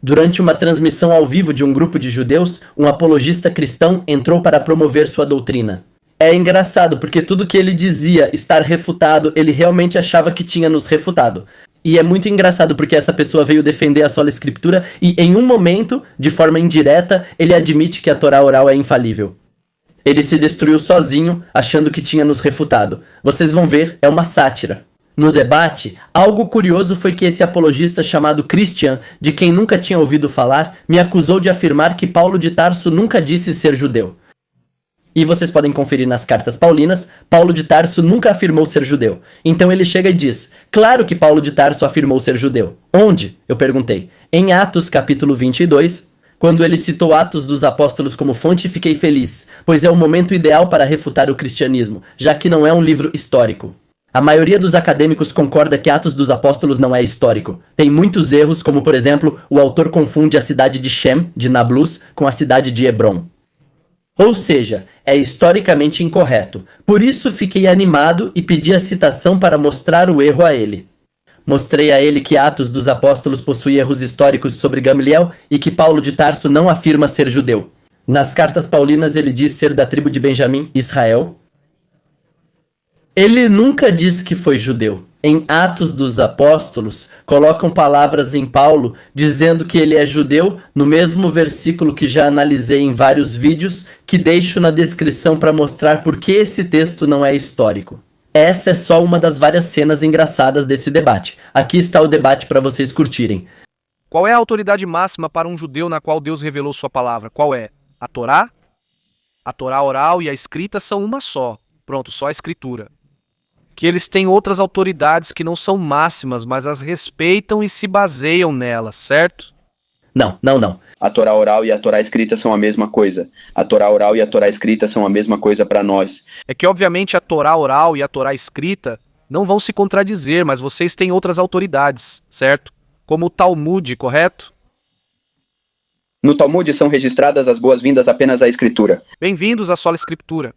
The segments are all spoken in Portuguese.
Durante uma transmissão ao vivo de um grupo de judeus, um apologista cristão entrou para promover sua doutrina. É engraçado porque tudo que ele dizia estar refutado, ele realmente achava que tinha nos refutado. E é muito engraçado porque essa pessoa veio defender a sola escritura e em um momento, de forma indireta, ele admite que a Torá oral é infalível. Ele se destruiu sozinho, achando que tinha nos refutado. Vocês vão ver, é uma sátira. No debate, algo curioso foi que esse apologista chamado Christian, de quem nunca tinha ouvido falar, me acusou de afirmar que Paulo de Tarso nunca disse ser judeu. E vocês podem conferir nas cartas paulinas, Paulo de Tarso nunca afirmou ser judeu. Então ele chega e diz, claro que Paulo de Tarso afirmou ser judeu. Onde? Eu perguntei. Em Atos capítulo 22, quando ele citou Atos dos Apóstolos como fonte, fiquei feliz, pois é o momento ideal para refutar o cristianismo, já que não é um livro histórico. A maioria dos acadêmicos concorda que Atos dos Apóstolos não é histórico. Tem muitos erros, como por exemplo, o autor confunde a cidade de Shem, de Nablus, com a cidade de Hebron. Ou seja, é historicamente incorreto. Por isso fiquei animado e pedi a citação para mostrar o erro a ele. Mostrei a ele que Atos dos Apóstolos possui erros históricos sobre Gamaliel e que Paulo de Tarso não afirma ser judeu. Nas cartas paulinas ele diz ser da tribo de Benjamim, Israel. Ele nunca diz que foi judeu. Em Atos dos Apóstolos, colocam palavras em Paulo dizendo que ele é judeu, no mesmo versículo que já analisei em vários vídeos, que deixo na descrição para mostrar por que esse texto não é histórico. Essa é só uma das várias cenas engraçadas desse debate. Aqui está o debate para vocês curtirem. Qual é a autoridade máxima para um judeu na qual Deus revelou sua palavra? Qual é? A Torá? A Torá oral e a escrita são uma só. Pronto, só a escritura. Que eles têm outras autoridades que não são máximas, mas as respeitam e se baseiam nelas, certo? Não. A Torá oral e a Torá escrita são a mesma coisa. A Torá oral e a Torá escrita são a mesma coisa para nós. É que obviamente a Torá oral e a Torá escrita não vão se contradizer, mas vocês têm outras autoridades, certo? Como o Talmud, correto? No Talmud são registradas as boas-vindas apenas à escritura. Bem-vindos à sola escritura.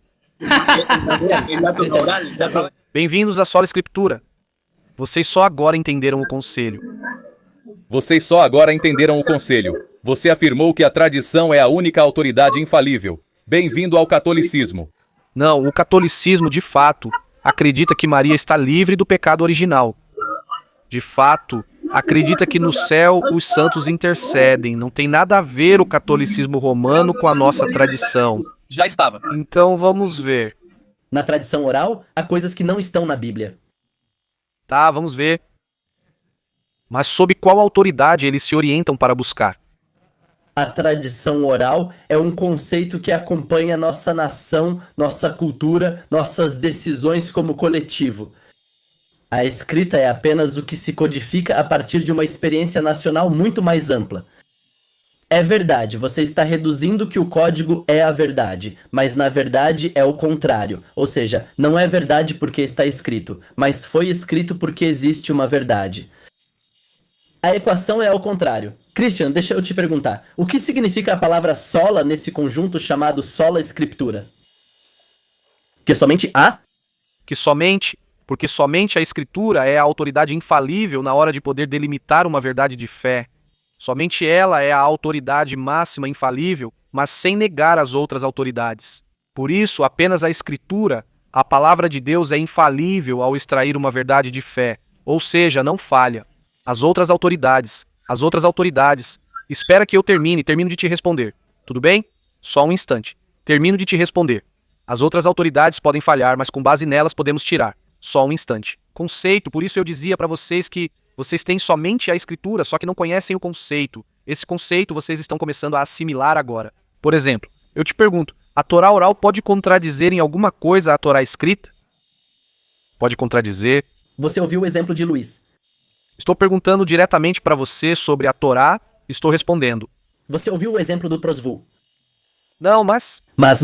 Bem-vindos à sola escritura. Vocês só agora entenderam o conselho. Vocês só agora entenderam o conselho. Você afirmou que a tradição é a única autoridade infalível. Bem-vindo ao catolicismo. Não, o catolicismo, de fato, acredita que Maria está livre do pecado original. De fato, acredita que no céu os santos intercedem. Não tem nada a ver o catolicismo romano com a nossa tradição. Já estava. Então vamos ver. Na tradição oral, há coisas que não estão na Bíblia. Tá, vamos ver. Mas sob qual autoridade eles se orientam para buscar? A tradição oral é um conceito que acompanha nossa nação, nossa cultura, nossas decisões como coletivo. A escrita é apenas o que se codifica a partir de uma experiência nacional muito mais ampla. É verdade, você está reduzindo que o código é a verdade, mas na verdade é o contrário. Ou seja, não é verdade porque está escrito, mas foi escrito porque existe uma verdade. A equação é ao contrário. Christian, deixa eu te perguntar, o que significa a palavra sola nesse conjunto chamado sola escritura? Que somente a? Porque somente a escritura é a autoridade infalível na hora de poder delimitar uma verdade de fé. Somente ela é a autoridade máxima infalível, mas sem negar as outras autoridades. Por isso, apenas a Escritura, a palavra de Deus, é infalível ao extrair uma verdade de fé, ou seja, não falha. As outras autoridades, espera que eu termino de te responder. Tudo bem? Só um instante. Termino de te responder. As outras autoridades podem falhar, mas com base nelas podemos tirar. Só um instante. Conceito, por isso eu dizia para vocês que vocês têm somente a escritura, só que não conhecem o conceito. Esse conceito vocês estão começando a assimilar agora. Por exemplo, eu te pergunto, a Torá oral pode contradizer em alguma coisa a Torá escrita? Pode contradizer. Você ouviu o exemplo de Luiz. Estou perguntando diretamente para você sobre a Torá, estou respondendo. Você ouviu o exemplo do Prosvul. Não, mas... Mas.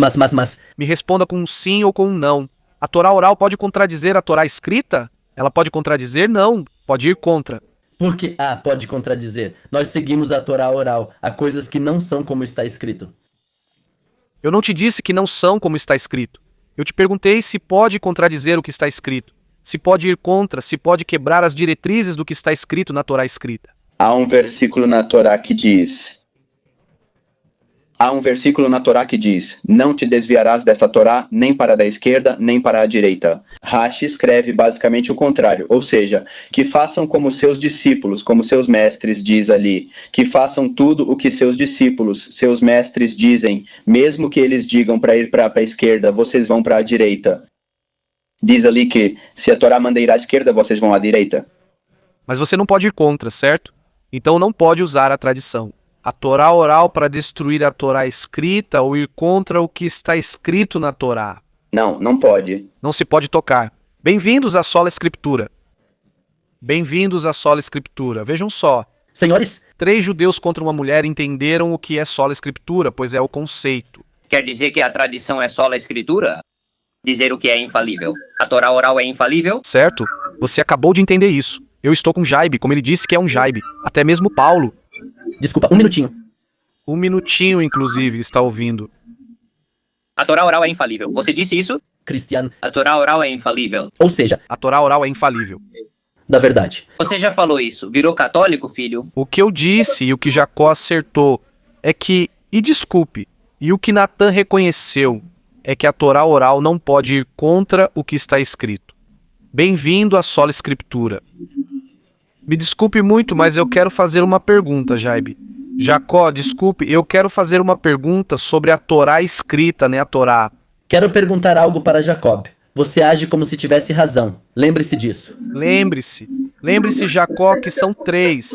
Me responda com um sim ou com um não. A Torá oral pode contradizer a Torá escrita? Ela pode contradizer? Não. Pode ir contra. Por que pode contradizer? Nós seguimos a Torá oral. Há coisas que não são como está escrito. Eu não te disse que não são como está escrito. Eu te perguntei se pode contradizer o que está escrito. Se pode ir contra, se pode quebrar as diretrizes do que está escrito na Torá escrita. Há um versículo na Torá que diz... não te desviarás desta Torá nem para a esquerda, nem para a direita. Rashi escreve basicamente o contrário, ou seja, que façam como seus discípulos, como seus mestres diz ali, que façam tudo o que seus discípulos, seus mestres dizem, mesmo que eles digam para ir para a esquerda, vocês vão para a direita. Diz ali que se a Torá manda ir à esquerda, vocês vão à direita. Mas você não pode ir contra, certo? Então não pode usar a tradição. A Torá oral para destruir a Torá escrita ou ir contra o que está escrito na Torá. Não pode. Não se pode tocar. Bem-vindos à Sola Escritura. Bem-vindos à Sola Escritura. Vejam só. Senhores, 3 judeus contra uma mulher entenderam o que é Sola Escritura, pois é o conceito. Quer dizer que a tradição é só a escritura? Dizer o que é infalível. A Torá oral é infalível? Certo? Você acabou de entender isso. Eu estou com Jaibe, como ele disse que é um Jaibe. Até mesmo Paulo. desculpa, um minutinho. Um minutinho, inclusive, está ouvindo. A Torá oral é infalível. Você disse isso? Cristiano, A Torá oral é infalível. ou seja, A Torá oral é infalível. da verdade. Você já falou isso. Virou católico, filho? O que eu disse e o que Jacó acertou é que, e desculpe, e o que Natan reconheceu é que a Torá oral não pode ir contra o que está escrito. Bem-vindo à Sola Escritura. Me desculpe muito, mas eu quero fazer uma pergunta, Jaibe. Jacó, desculpe, eu quero fazer uma pergunta sobre a Torá escrita, né, a Torá. Quero perguntar algo para Jacob. Você age como se tivesse razão. Lembre-se disso. Lembre-se, Jacó, que são três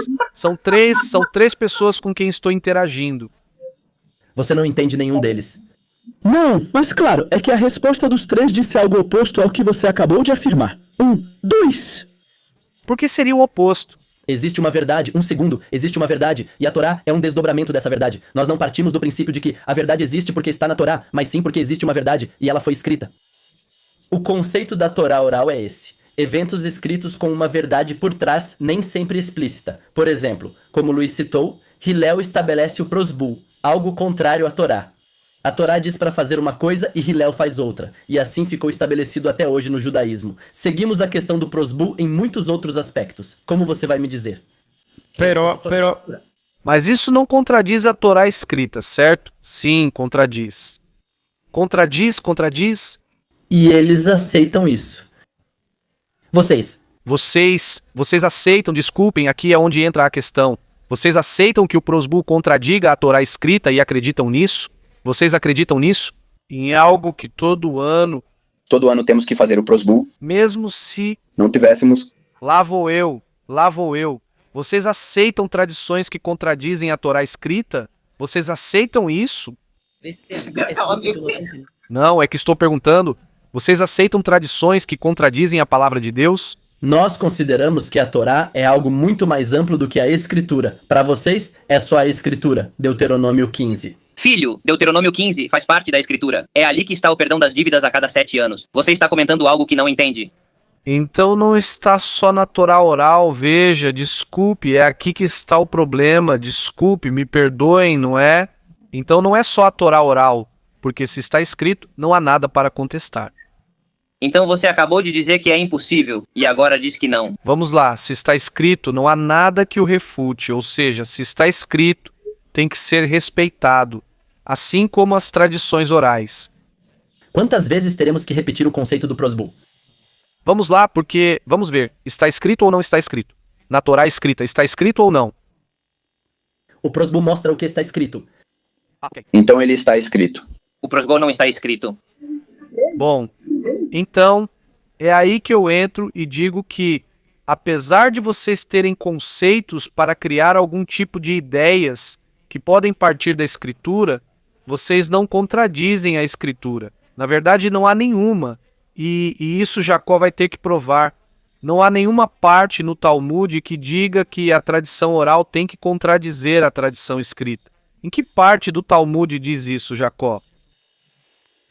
pessoas com quem estou interagindo. Você não entende nenhum deles. Não, mas claro, é que a resposta dos 3 disse algo oposto ao que você acabou de afirmar. 1, 2. Por que seria o oposto? Existe uma verdade, um segundo, existe uma verdade, e a Torá é um desdobramento dessa verdade. Nós não partimos do princípio de que a verdade existe porque está na Torá, mas sim porque existe uma verdade e ela foi escrita. O conceito da Torá oral é esse. Eventos escritos com uma verdade por trás, nem sempre explícita. Por exemplo, como Luiz citou, Hillel estabelece o prosbul, algo contrário à Torá. A Torá diz para fazer uma coisa e Hillel faz outra, e assim ficou estabelecido até hoje no judaísmo. Seguimos a questão do prosbul em muitos outros aspectos. Como você vai me dizer? Pero... Mas isso não contradiz a Torá escrita, certo? Sim, contradiz. Contradiz. E eles aceitam isso. Vocês aceitam, desculpem, aqui é onde entra a questão. Vocês aceitam que o prosbul contradiga a Torá escrita e acreditam nisso? Vocês acreditam nisso? Em algo que todo ano, temos que fazer o prosbul. mesmo se Não tivéssemos... lá vou eu. Vocês aceitam tradições que contradizem a Torá escrita? Vocês aceitam isso? Não, é que estou perguntando. Vocês aceitam tradições que contradizem a palavra de Deus? Nós consideramos que a Torá é algo muito mais amplo do que a Escritura. Para vocês, é só a Escritura. Deuteronômio 15. Filho, Deuteronômio 15 faz parte da escritura. É ali que está o perdão das dívidas a cada 7 anos. Você está comentando algo que não entende. Então não está só na Torá oral, veja, desculpe, é aqui que está o problema, desculpe, me perdoem, não é? Então não é só a Torá oral, porque se está escrito, não há nada para contestar. Então você acabou de dizer que é impossível, e agora diz que não. Vamos lá, se está escrito, não há nada que o refute, ou seja, se está escrito, tem que ser respeitado, assim como as tradições orais. Quantas vezes teremos que repetir o conceito do prosbul? Vamos lá, porque, vamos ver, está escrito ou não está escrito? Na Torá escrita, está escrito ou não? O prosbul mostra o que está escrito. Então ele está escrito. O prosbul não está escrito. Bom, então, é aí que eu entro e digo que, apesar de vocês terem conceitos para criar algum tipo de ideias que podem partir da Escritura, vocês não contradizem a Escritura. Na verdade, não há nenhuma, e isso Jacó vai ter que provar. Não há nenhuma parte no Talmud que diga que a tradição oral tem que contradizer a tradição escrita. Em que parte do Talmud diz isso, Jacó?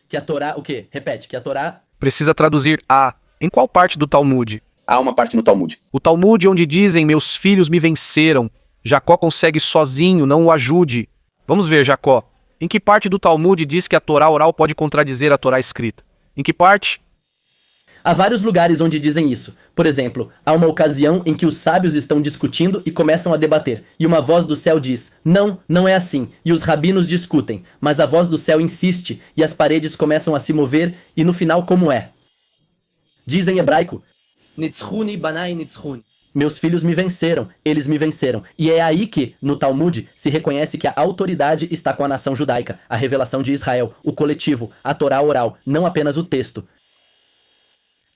Que a Torá, o quê? Repete, que a Torá... Precisa traduzir a. Em qual parte do Talmud? Há uma parte no Talmud. O Talmud onde dizem, meus filhos me venceram. Jacó consegue sozinho, não o ajude. Vamos ver, Jacó. Em que parte do Talmud diz que a Torá oral pode contradizer a Torá escrita? Em que parte? Há vários lugares onde dizem isso. Por exemplo, há uma ocasião em que os sábios estão discutindo e começam a debater, e uma voz do céu diz: não, não é assim, e os rabinos discutem, mas a voz do céu insiste, e as paredes começam a se mover, e no final como é? Diz em hebraico: Nitzchuni banai nitzchuni. Meus filhos me venceram, eles me venceram. E é aí que, no Talmud, se reconhece que a autoridade está com a nação judaica, a revelação de Israel, o coletivo, a Torá oral, não apenas o texto.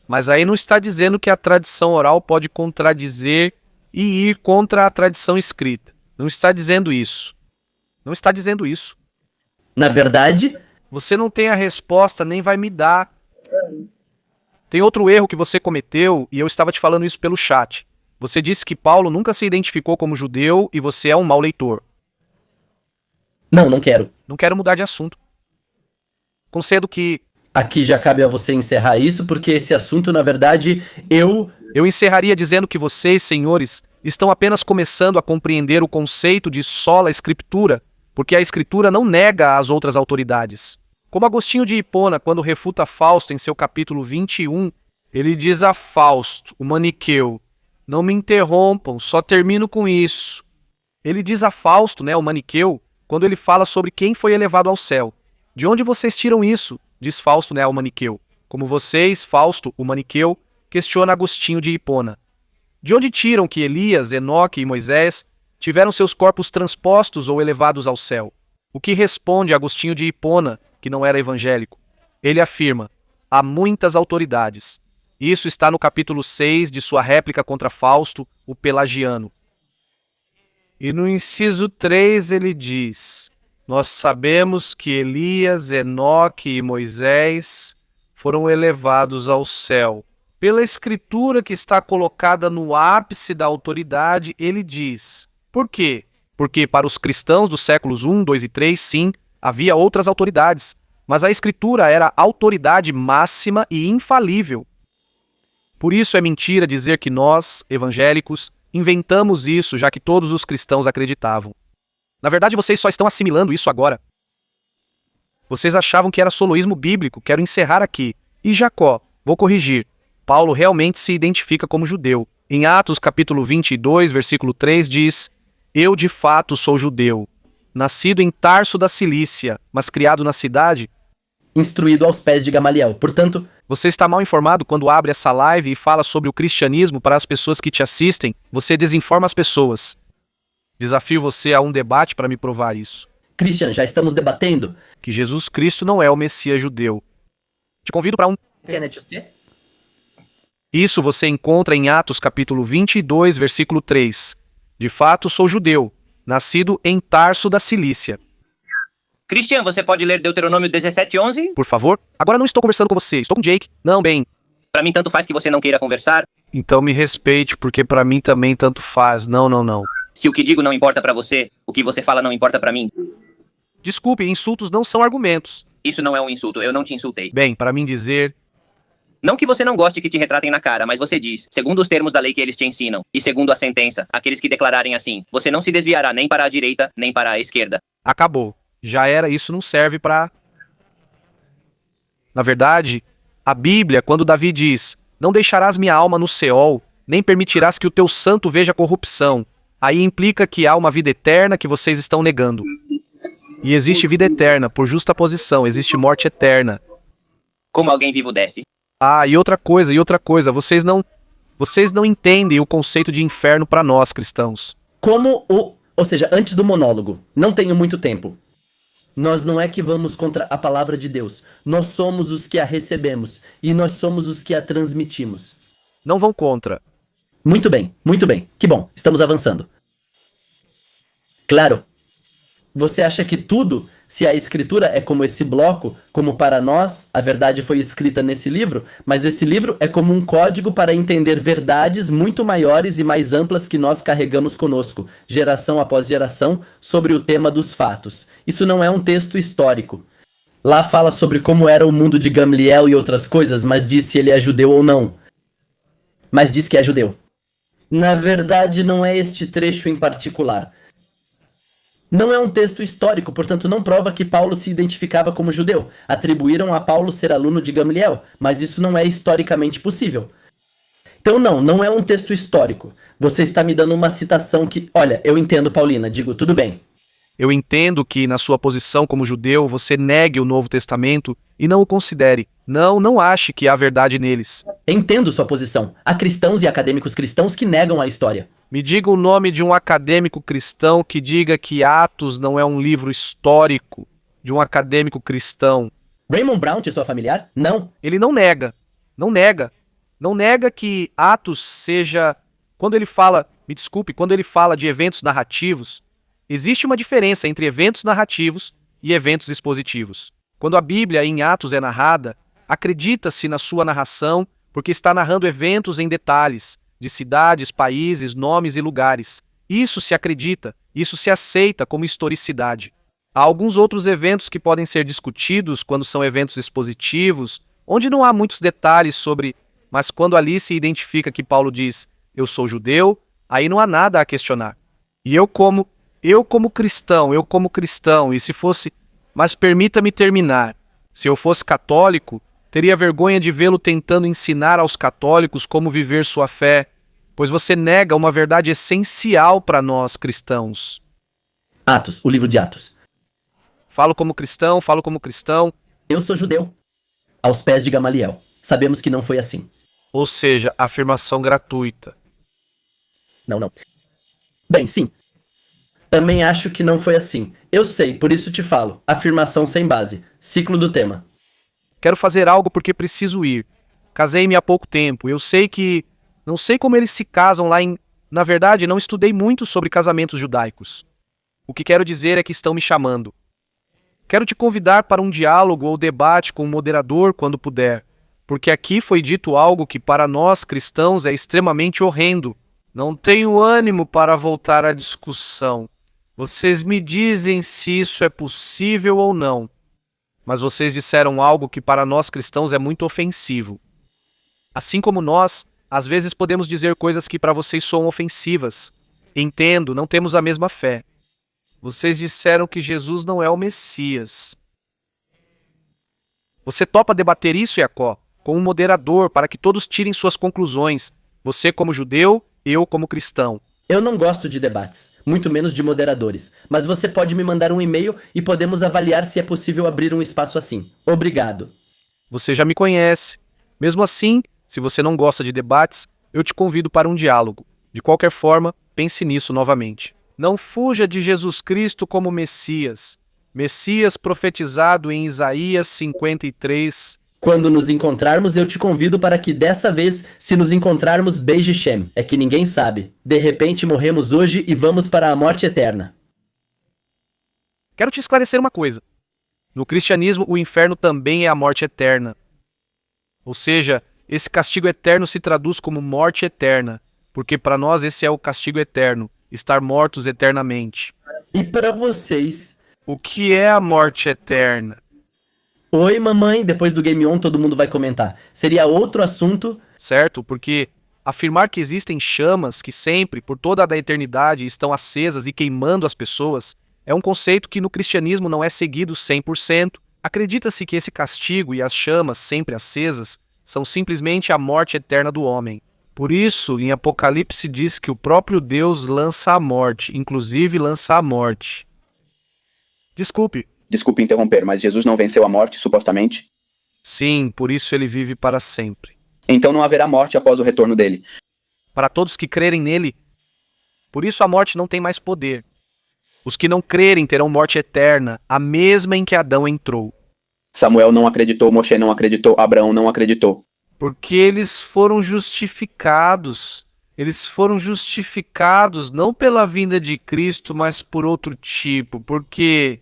Mas aí não está dizendo que a tradição oral pode contradizer e ir contra a tradição escrita. Não está dizendo isso. Não está dizendo isso. Na verdade, Você não tem a resposta, nem vai me dar. Tem outro erro que você cometeu, e eu estava te falando isso pelo chat. Você disse que Paulo nunca se identificou como judeu e você é um mau leitor. não quero. Não quero mudar de assunto. Concedo que Aqui já cabe a você encerrar isso, porque esse assunto, na verdade, eu encerraria dizendo que vocês, senhores, estão apenas começando a compreender o conceito de sola escritura, porque a escritura não nega as outras autoridades. Como Agostinho de Hipona, quando refuta Fausto em seu capítulo 21, ele diz a Fausto, o maniqueu: não me interrompam, só termino com isso. Ele diz a Fausto, o maniqueu, quando ele fala sobre quem foi elevado ao céu. De onde vocês tiram isso? Diz Fausto, ao maniqueu. Como vocês, Fausto, o maniqueu, questiona Agostinho de Hipona. De onde tiram que Elias, Enoque e Moisés tiveram seus corpos transpostos ou elevados ao céu? O que responde Agostinho de Hipona, que não era evangélico? Ele afirma: há muitas autoridades. Isso está no capítulo 6 de sua réplica contra Fausto, o pelagiano. E no inciso 3 ele diz: nós sabemos que Elias, Enoque e Moisés foram elevados ao céu. Pela escritura que está colocada no ápice da autoridade, ele diz. Por quê? Porque para os cristãos dos séculos 1, 2 e 3, sim, havia outras autoridades, mas a escritura era a autoridade máxima e infalível. Por isso é mentira dizer que nós, evangélicos, inventamos isso, já que todos os cristãos acreditavam. Na verdade, vocês só estão assimilando isso agora. Vocês achavam que era soloísmo bíblico, quero encerrar aqui. E Jacó, vou corrigir, Paulo realmente se identifica como judeu. Em Atos capítulo 22, versículo 3 diz: eu de fato sou judeu, nascido em Tarso da Cilícia, mas criado na cidade. instruído aos pés de Gamaliel. Portanto, Você está mal informado quando abre essa live e fala sobre o cristianismo para as pessoas que te assistem. Você desinforma as pessoas. Desafio você a um debate para me provar isso. Christian, já estamos debatendo. Que Jesus Cristo não é o Messias judeu. Te convido para um... Isso você encontra em Atos capítulo 22, versículo 3. De fato, sou judeu, nascido em Tarso da Cilícia. Christian, você pode ler Deuteronômio 17:11? Por favor? Agora não estou conversando com você, estou com Jake. Não, bem. Pra mim tanto faz que você não queira conversar. Então me respeite, porque para mim também tanto faz. Não. Se o que digo não importa pra você, o que você fala não importa pra mim. Desculpe, insultos não são argumentos. Isso não é um insulto, eu não te insultei. Bem, para mim dizer... Não que você não goste que te retratem na cara, mas você diz, segundo os termos da lei que eles te ensinam, e segundo a sentença, aqueles que declararem assim, você não se desviará nem para a direita, nem para a esquerda. Acabou. Já era, isso não serve para... Na verdade, a Bíblia, quando Davi diz: não deixarás minha alma no Seol, nem permitirás que o teu santo veja corrupção, aí implica que há uma vida eterna que vocês estão negando. E existe vida eterna, por justa posição, existe morte eterna. Como alguém vivo desce. Ah, e outra coisa, vocês não entendem o conceito de inferno para nós, cristãos. Ou seja, antes do monólogo, não tenho muito tempo. Nós não é que vamos contra a palavra de Deus. Nós somos os que a recebemos. E nós somos os que a transmitimos. Não vão contra. Muito bem. Que bom, estamos avançando. Claro. Você acha que tudo, se a escritura é como esse bloco, como para nós, a verdade foi escrita nesse livro, mas esse livro é como um código para entender verdades muito maiores e mais amplas que nós carregamos conosco, geração após geração, sobre o tema dos fatos. Isso não é um texto histórico. Lá fala sobre como era o mundo de Gamliel e outras coisas, mas diz se ele é judeu ou não. Mas diz que é judeu. Na verdade, não é este trecho em particular. Não é um texto histórico, portanto não prova que Paulo se identificava como judeu. Atribuíram a Paulo ser aluno de Gamaliel, mas isso não é historicamente possível. Então não é um texto histórico. Você está me dando uma citação que... Olha, eu entendo, Paulina, digo, tudo bem. Eu entendo que, na sua posição como judeu, você negue o Novo Testamento e não o considere. Não ache que há verdade neles. Entendo sua posição. Há cristãos e acadêmicos cristãos que negam a história. Me diga o nome de um acadêmico cristão que diga que Atos não é um livro histórico de um acadêmico cristão. Raymond Brown é sua familiar? Não. Ele não nega. Não nega que Atos seja... Quando ele fala de eventos narrativos, existe uma diferença entre eventos narrativos e eventos expositivos. Quando a Bíblia em Atos é narrada, acredita-se na sua narração porque está narrando eventos em detalhes, de cidades, países, nomes e lugares. Isso se acredita, isso se aceita como historicidade. Há alguns outros eventos que podem ser discutidos quando são eventos expositivos, onde não há muitos detalhes sobre... Mas quando ali se identifica que Paulo diz, eu sou judeu, aí não há nada a questionar. E eu como cristão, e se fosse... Mas permita-me terminar. Se eu fosse católico, teria vergonha de vê-lo tentando ensinar aos católicos como viver sua fé, pois você nega uma verdade essencial para nós cristãos. Atos, o livro de Atos. Falo como cristão. Eu sou judeu. Aos pés de Gamaliel. Sabemos que não foi assim. Ou seja, afirmação gratuita. Não. Bem, sim. Também acho que não foi assim. Eu sei, por isso te falo. Afirmação sem base. Ciclo do tema. Quero fazer algo porque preciso ir. Casei-me há pouco tempo. Eu sei que... Não sei como eles se casam lá em... Na verdade, não estudei muito sobre casamentos judaicos. O que quero dizer é que estão me chamando. Quero te convidar para um diálogo ou debate com um moderador quando puder, porque aqui foi dito algo que para nós cristãos é extremamente horrendo. Não tenho ânimo para voltar à discussão. Vocês me dizem se isso é possível ou não. Mas vocês disseram algo que para nós cristãos é muito ofensivo. Assim como nós, às vezes podemos dizer coisas que para vocês soam ofensivas. Entendo, não temos a mesma fé. Vocês disseram que Jesus não é o Messias. Você topa debater isso, Jacó, com um moderador para que todos tirem suas conclusões. Você como judeu, eu como cristão. Eu não gosto de debates, muito menos de moderadores, mas você pode me mandar um e-mail e podemos avaliar se é possível abrir um espaço assim. Obrigado. Você já me conhece. Mesmo assim, se você não gosta de debates, eu te convido para um diálogo. De qualquer forma, pense nisso novamente. Não fuja de Jesus Cristo como Messias. Messias profetizado em Isaías 53. Quando nos encontrarmos, eu te convido para que dessa vez, se nos encontrarmos, beije Shem. É que ninguém sabe. De repente morremos hoje e vamos para a morte eterna. Quero te esclarecer uma coisa. No cristianismo, o inferno também é a morte eterna. Ou seja, esse castigo eterno se traduz como morte eterna, porque para nós esse é o castigo eterno, estar mortos eternamente. E para vocês? O que é a morte eterna? Oi, mamãe. Depois do Game On, todo mundo vai comentar. Seria outro assunto. Certo, porque afirmar que existem chamas que sempre, por toda a eternidade, estão acesas e queimando as pessoas, é um conceito que no cristianismo não é seguido 100%. Acredita-se que esse castigo e as chamas sempre acesas são simplesmente a morte eterna do homem. Por isso, em Apocalipse diz que o próprio Deus lança a morte, inclusive lança a morte. Desculpe interromper, mas Jesus não venceu a morte, supostamente? Sim, por isso ele vive para sempre. Então não haverá morte após o retorno dele. Para todos que crerem nele, por isso a morte não tem mais poder. Os que não crerem terão morte eterna, a mesma em que Adão entrou. Samuel não acreditou, Moshe não acreditou, Abraão não acreditou. Porque eles foram justificados. Eles foram justificados não pela vinda de Cristo, mas por outro tipo. Por que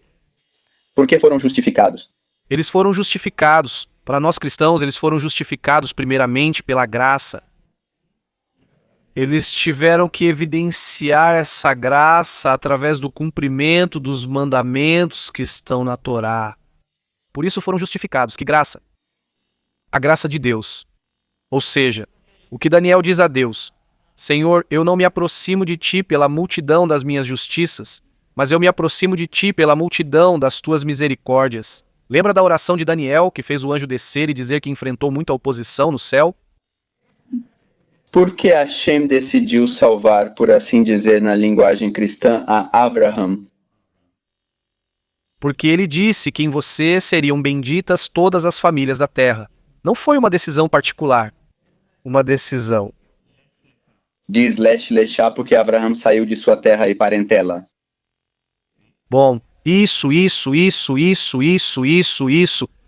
foram justificados? Eles foram justificados. Para nós cristãos, eles foram justificados primeiramente pela graça. Eles tiveram que evidenciar essa graça através do cumprimento dos mandamentos que estão na Torá. Por isso foram justificados. Que graça? A graça de Deus. Ou seja, o que Daniel diz a Deus: Senhor, eu não me aproximo de ti pela multidão das minhas justiças, mas eu me aproximo de ti pela multidão das tuas misericórdias. Lembra da oração de Daniel, que fez o anjo descer e dizer que enfrentou muita oposição no céu? Por que Hashem decidiu salvar, por assim dizer na linguagem cristã, a Abraham? Porque ele disse que em você seriam benditas todas as famílias da terra. Não foi uma decisão particular. Uma decisão. Diz Lesh Lechá porque Abraham saiu de sua terra e parentela. Bom, isso.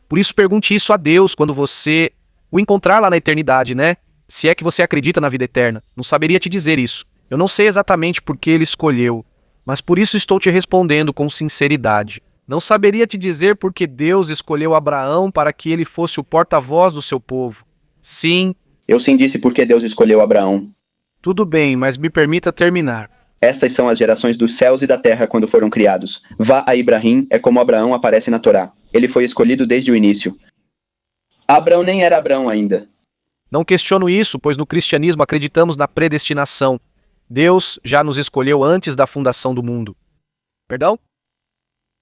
Por isso pergunte isso a Deus quando você o encontrar lá na eternidade, né? Se é que você acredita na vida eterna. Não saberia te dizer isso. Eu não sei exatamente por que ele escolheu, mas por isso estou te respondendo com sinceridade. Não saberia te dizer por que Deus escolheu Abraão para que ele fosse o porta-voz do seu povo. Sim. Eu sim disse por que Deus escolheu Abraão. Tudo bem, mas me permita terminar. Estas são as gerações dos céus e da terra quando foram criados. Vá a Ibrahim é como Abraão aparece na Torá. Ele foi escolhido desde o início. Abraão nem era Abraão ainda. Não questiono isso, pois no cristianismo acreditamos na predestinação. Deus já nos escolheu antes da fundação do mundo. Perdão?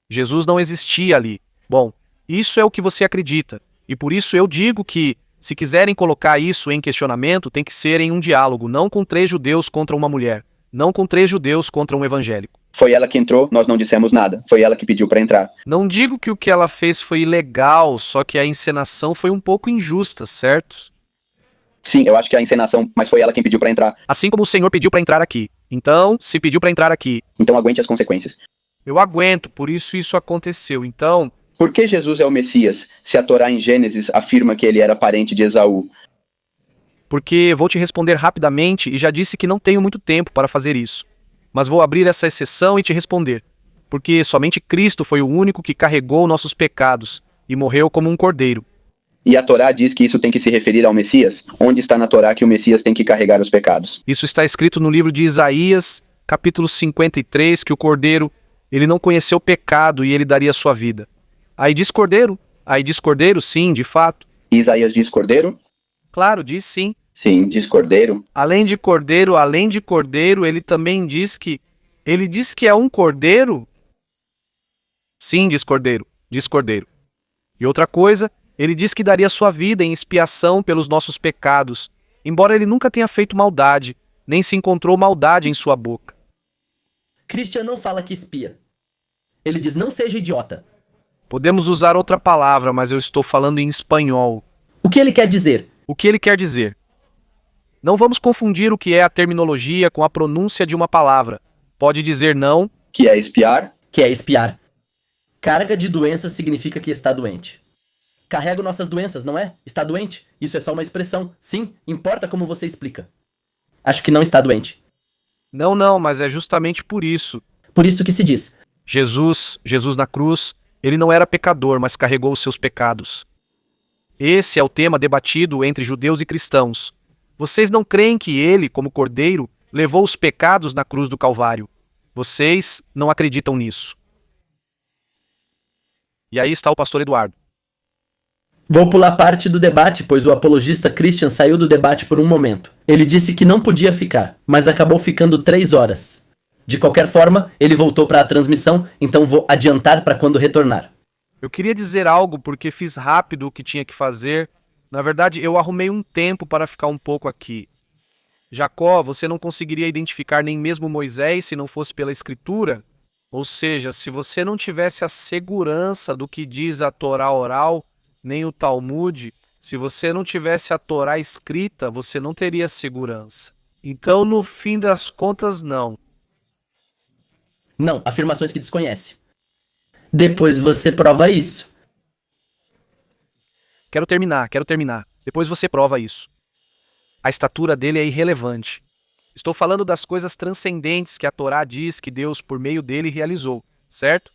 Jesus não existia ali. Bom, isso é o que você acredita. E por isso eu digo que, se quiserem colocar isso em questionamento, tem que ser em um diálogo, não com 3 judeus contra uma mulher. Não com 3 judeus contra um evangélico. Foi ela que entrou, nós não dissemos nada. Foi ela que pediu para entrar. Não digo que o que ela fez foi ilegal, só que a encenação foi um pouco injusta, certo? Sim, eu acho que é a encenação, mas foi ela quem pediu para entrar. Assim como o Senhor pediu para entrar aqui. Então, se pediu para entrar aqui, Então aguente as consequências. eu aguento, por isso aconteceu. Então, Por que Jesus é o Messias, se a Torá em Gênesis afirma que ele era parente de Esaú? porque vou te responder rapidamente e já disse que não tenho muito tempo para fazer isso. Mas vou abrir essa exceção e te responder. Porque somente Cristo foi o único que carregou nossos pecados e morreu como um cordeiro. E a Torá diz que isso tem que se referir ao Messias? Onde está na Torá que o Messias tem que carregar os pecados? Isso está escrito no livro de Isaías, capítulo 53, que o cordeiro, ele não conheceu o pecado e ele daria sua vida. Aí diz cordeiro? Aí diz cordeiro, sim, de fato. Isaías diz cordeiro? Claro, diz sim. Sim, diz cordeiro. Além de cordeiro, ele também diz que... Ele diz que é um cordeiro? Sim, diz cordeiro. Diz cordeiro. E outra coisa, ele diz que daria sua vida em expiação pelos nossos pecados, embora ele nunca tenha feito maldade, nem se encontrou maldade em sua boca. Christian não fala que espia. Ele diz não seja idiota. Podemos usar outra palavra, mas eu estou falando em espanhol. O que ele quer dizer? O que ele quer dizer? Não vamos confundir o que é a terminologia com a pronúncia de uma palavra. Pode dizer não, Que é espiar? Que é espiar. Carga de doença significa que está doente. Carrego nossas doenças, não é? Está doente? Isso é só uma expressão. Sim, importa como você explica. Acho que não está doente. não, mas é justamente por isso. Por isso que se diz. Jesus na cruz, ele não era pecador, mas carregou os seus pecados. Esse é o tema debatido entre judeus e cristãos. Vocês não creem que ele, como cordeiro, levou os pecados na cruz do Calvário. Vocês não acreditam nisso. E aí está o pastor Eduardo. Vou pular parte do debate, pois o apologista Christian saiu do debate por um momento. Ele disse que não podia ficar, mas acabou ficando 3 horas. De qualquer forma, ele voltou para a transmissão, então vou adiantar para quando retornar. Eu queria dizer algo porque fiz rápido o que tinha que fazer. Na verdade, eu arrumei um tempo para ficar um pouco aqui. Jacó, você não conseguiria identificar nem mesmo Moisés se não fosse pela escritura? Ou seja, se você não tivesse a segurança do que diz a Torá oral, nem o Talmud, se você não tivesse a Torá escrita, você não teria segurança. Então, no fim das contas, não. Não, afirmações que desconhece. Depois você prova isso. Quero terminar. Depois você prova isso. A estatura dele é irrelevante. Estou falando das coisas transcendentes que a Torá diz que Deus, por meio dele, realizou, certo?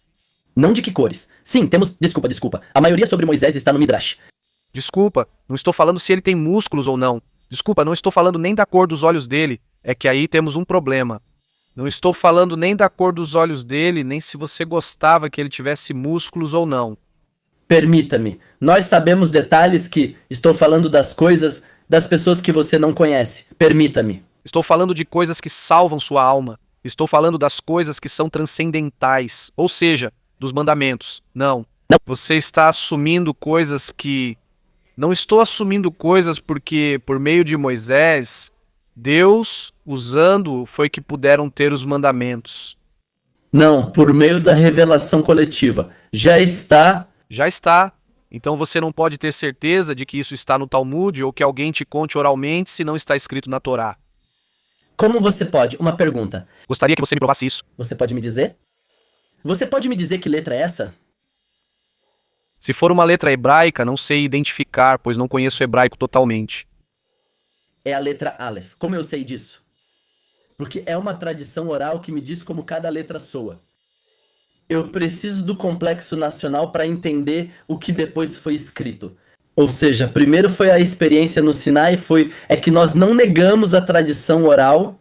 Não de que cores. Sim, temos... Desculpa. A maioria sobre Moisés está no Midrash. Desculpa, não estou falando se ele tem músculos ou não. Desculpa, não estou falando nem da cor dos olhos dele. É que aí temos um problema. Não estou falando nem da cor dos olhos dele, nem se você gostava que ele tivesse músculos ou não. Permita-me. Nós sabemos detalhes que... Estou falando das coisas, das pessoas que você não conhece. Permita-me. Estou falando de coisas que salvam sua alma. Estou falando das coisas que são transcendentais, ou seja, dos mandamentos. Não. Você está assumindo coisas que... Não estou assumindo coisas porque, por meio de Moisés, Deus, usando, foi que puderam ter os mandamentos. Não, por meio da revelação coletiva. Já está. Já está. Então você não pode ter certeza de que isso está no Talmud ou que alguém te conte oralmente se não está escrito na Torá. Como você pode? Uma pergunta. Gostaria que você me provasse isso. Você pode me dizer? Você pode me dizer que letra é essa? Se for uma letra hebraica, não sei identificar, pois não conheço hebraico totalmente. É a letra Aleph. Como eu sei disso? Porque é uma tradição oral que me diz como cada letra soa. Eu preciso do complexo nacional para entender o que depois foi escrito. Ou seja, primeiro foi a experiência no Sinai, é que nós não negamos a tradição oral.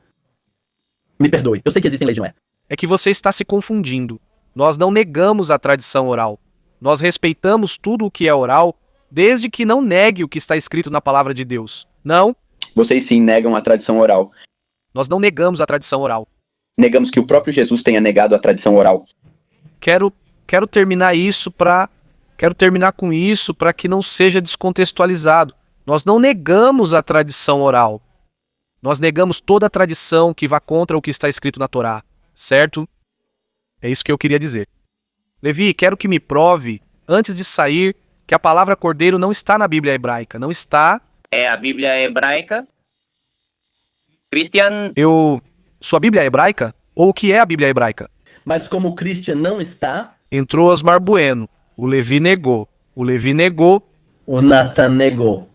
Me perdoe, eu sei que existem leis, não é? É que você está se confundindo. Nós não negamos a tradição oral. Nós respeitamos tudo o que é oral, desde que não negue o que está escrito na palavra de Deus. Não, Vocês sim negam a tradição oral. nós não negamos a tradição oral. Negamos que o próprio Jesus tenha negado a tradição oral. Quero terminar com isso para que não seja descontextualizado. Nós não negamos a tradição oral. Nós negamos toda a tradição que vá contra o que está escrito na Torá, certo? É isso que eu queria dizer. Levi, quero que me prove, antes de sair, que a palavra cordeiro não está na Bíblia hebraica. Não está. É a Bíblia hebraica. Christian, Sua Bíblia é hebraica? Ou o que é a Bíblia hebraica? Mas como o Christian não está, Entrou Osmar Bueno. O Levi negou. o Nathan negou.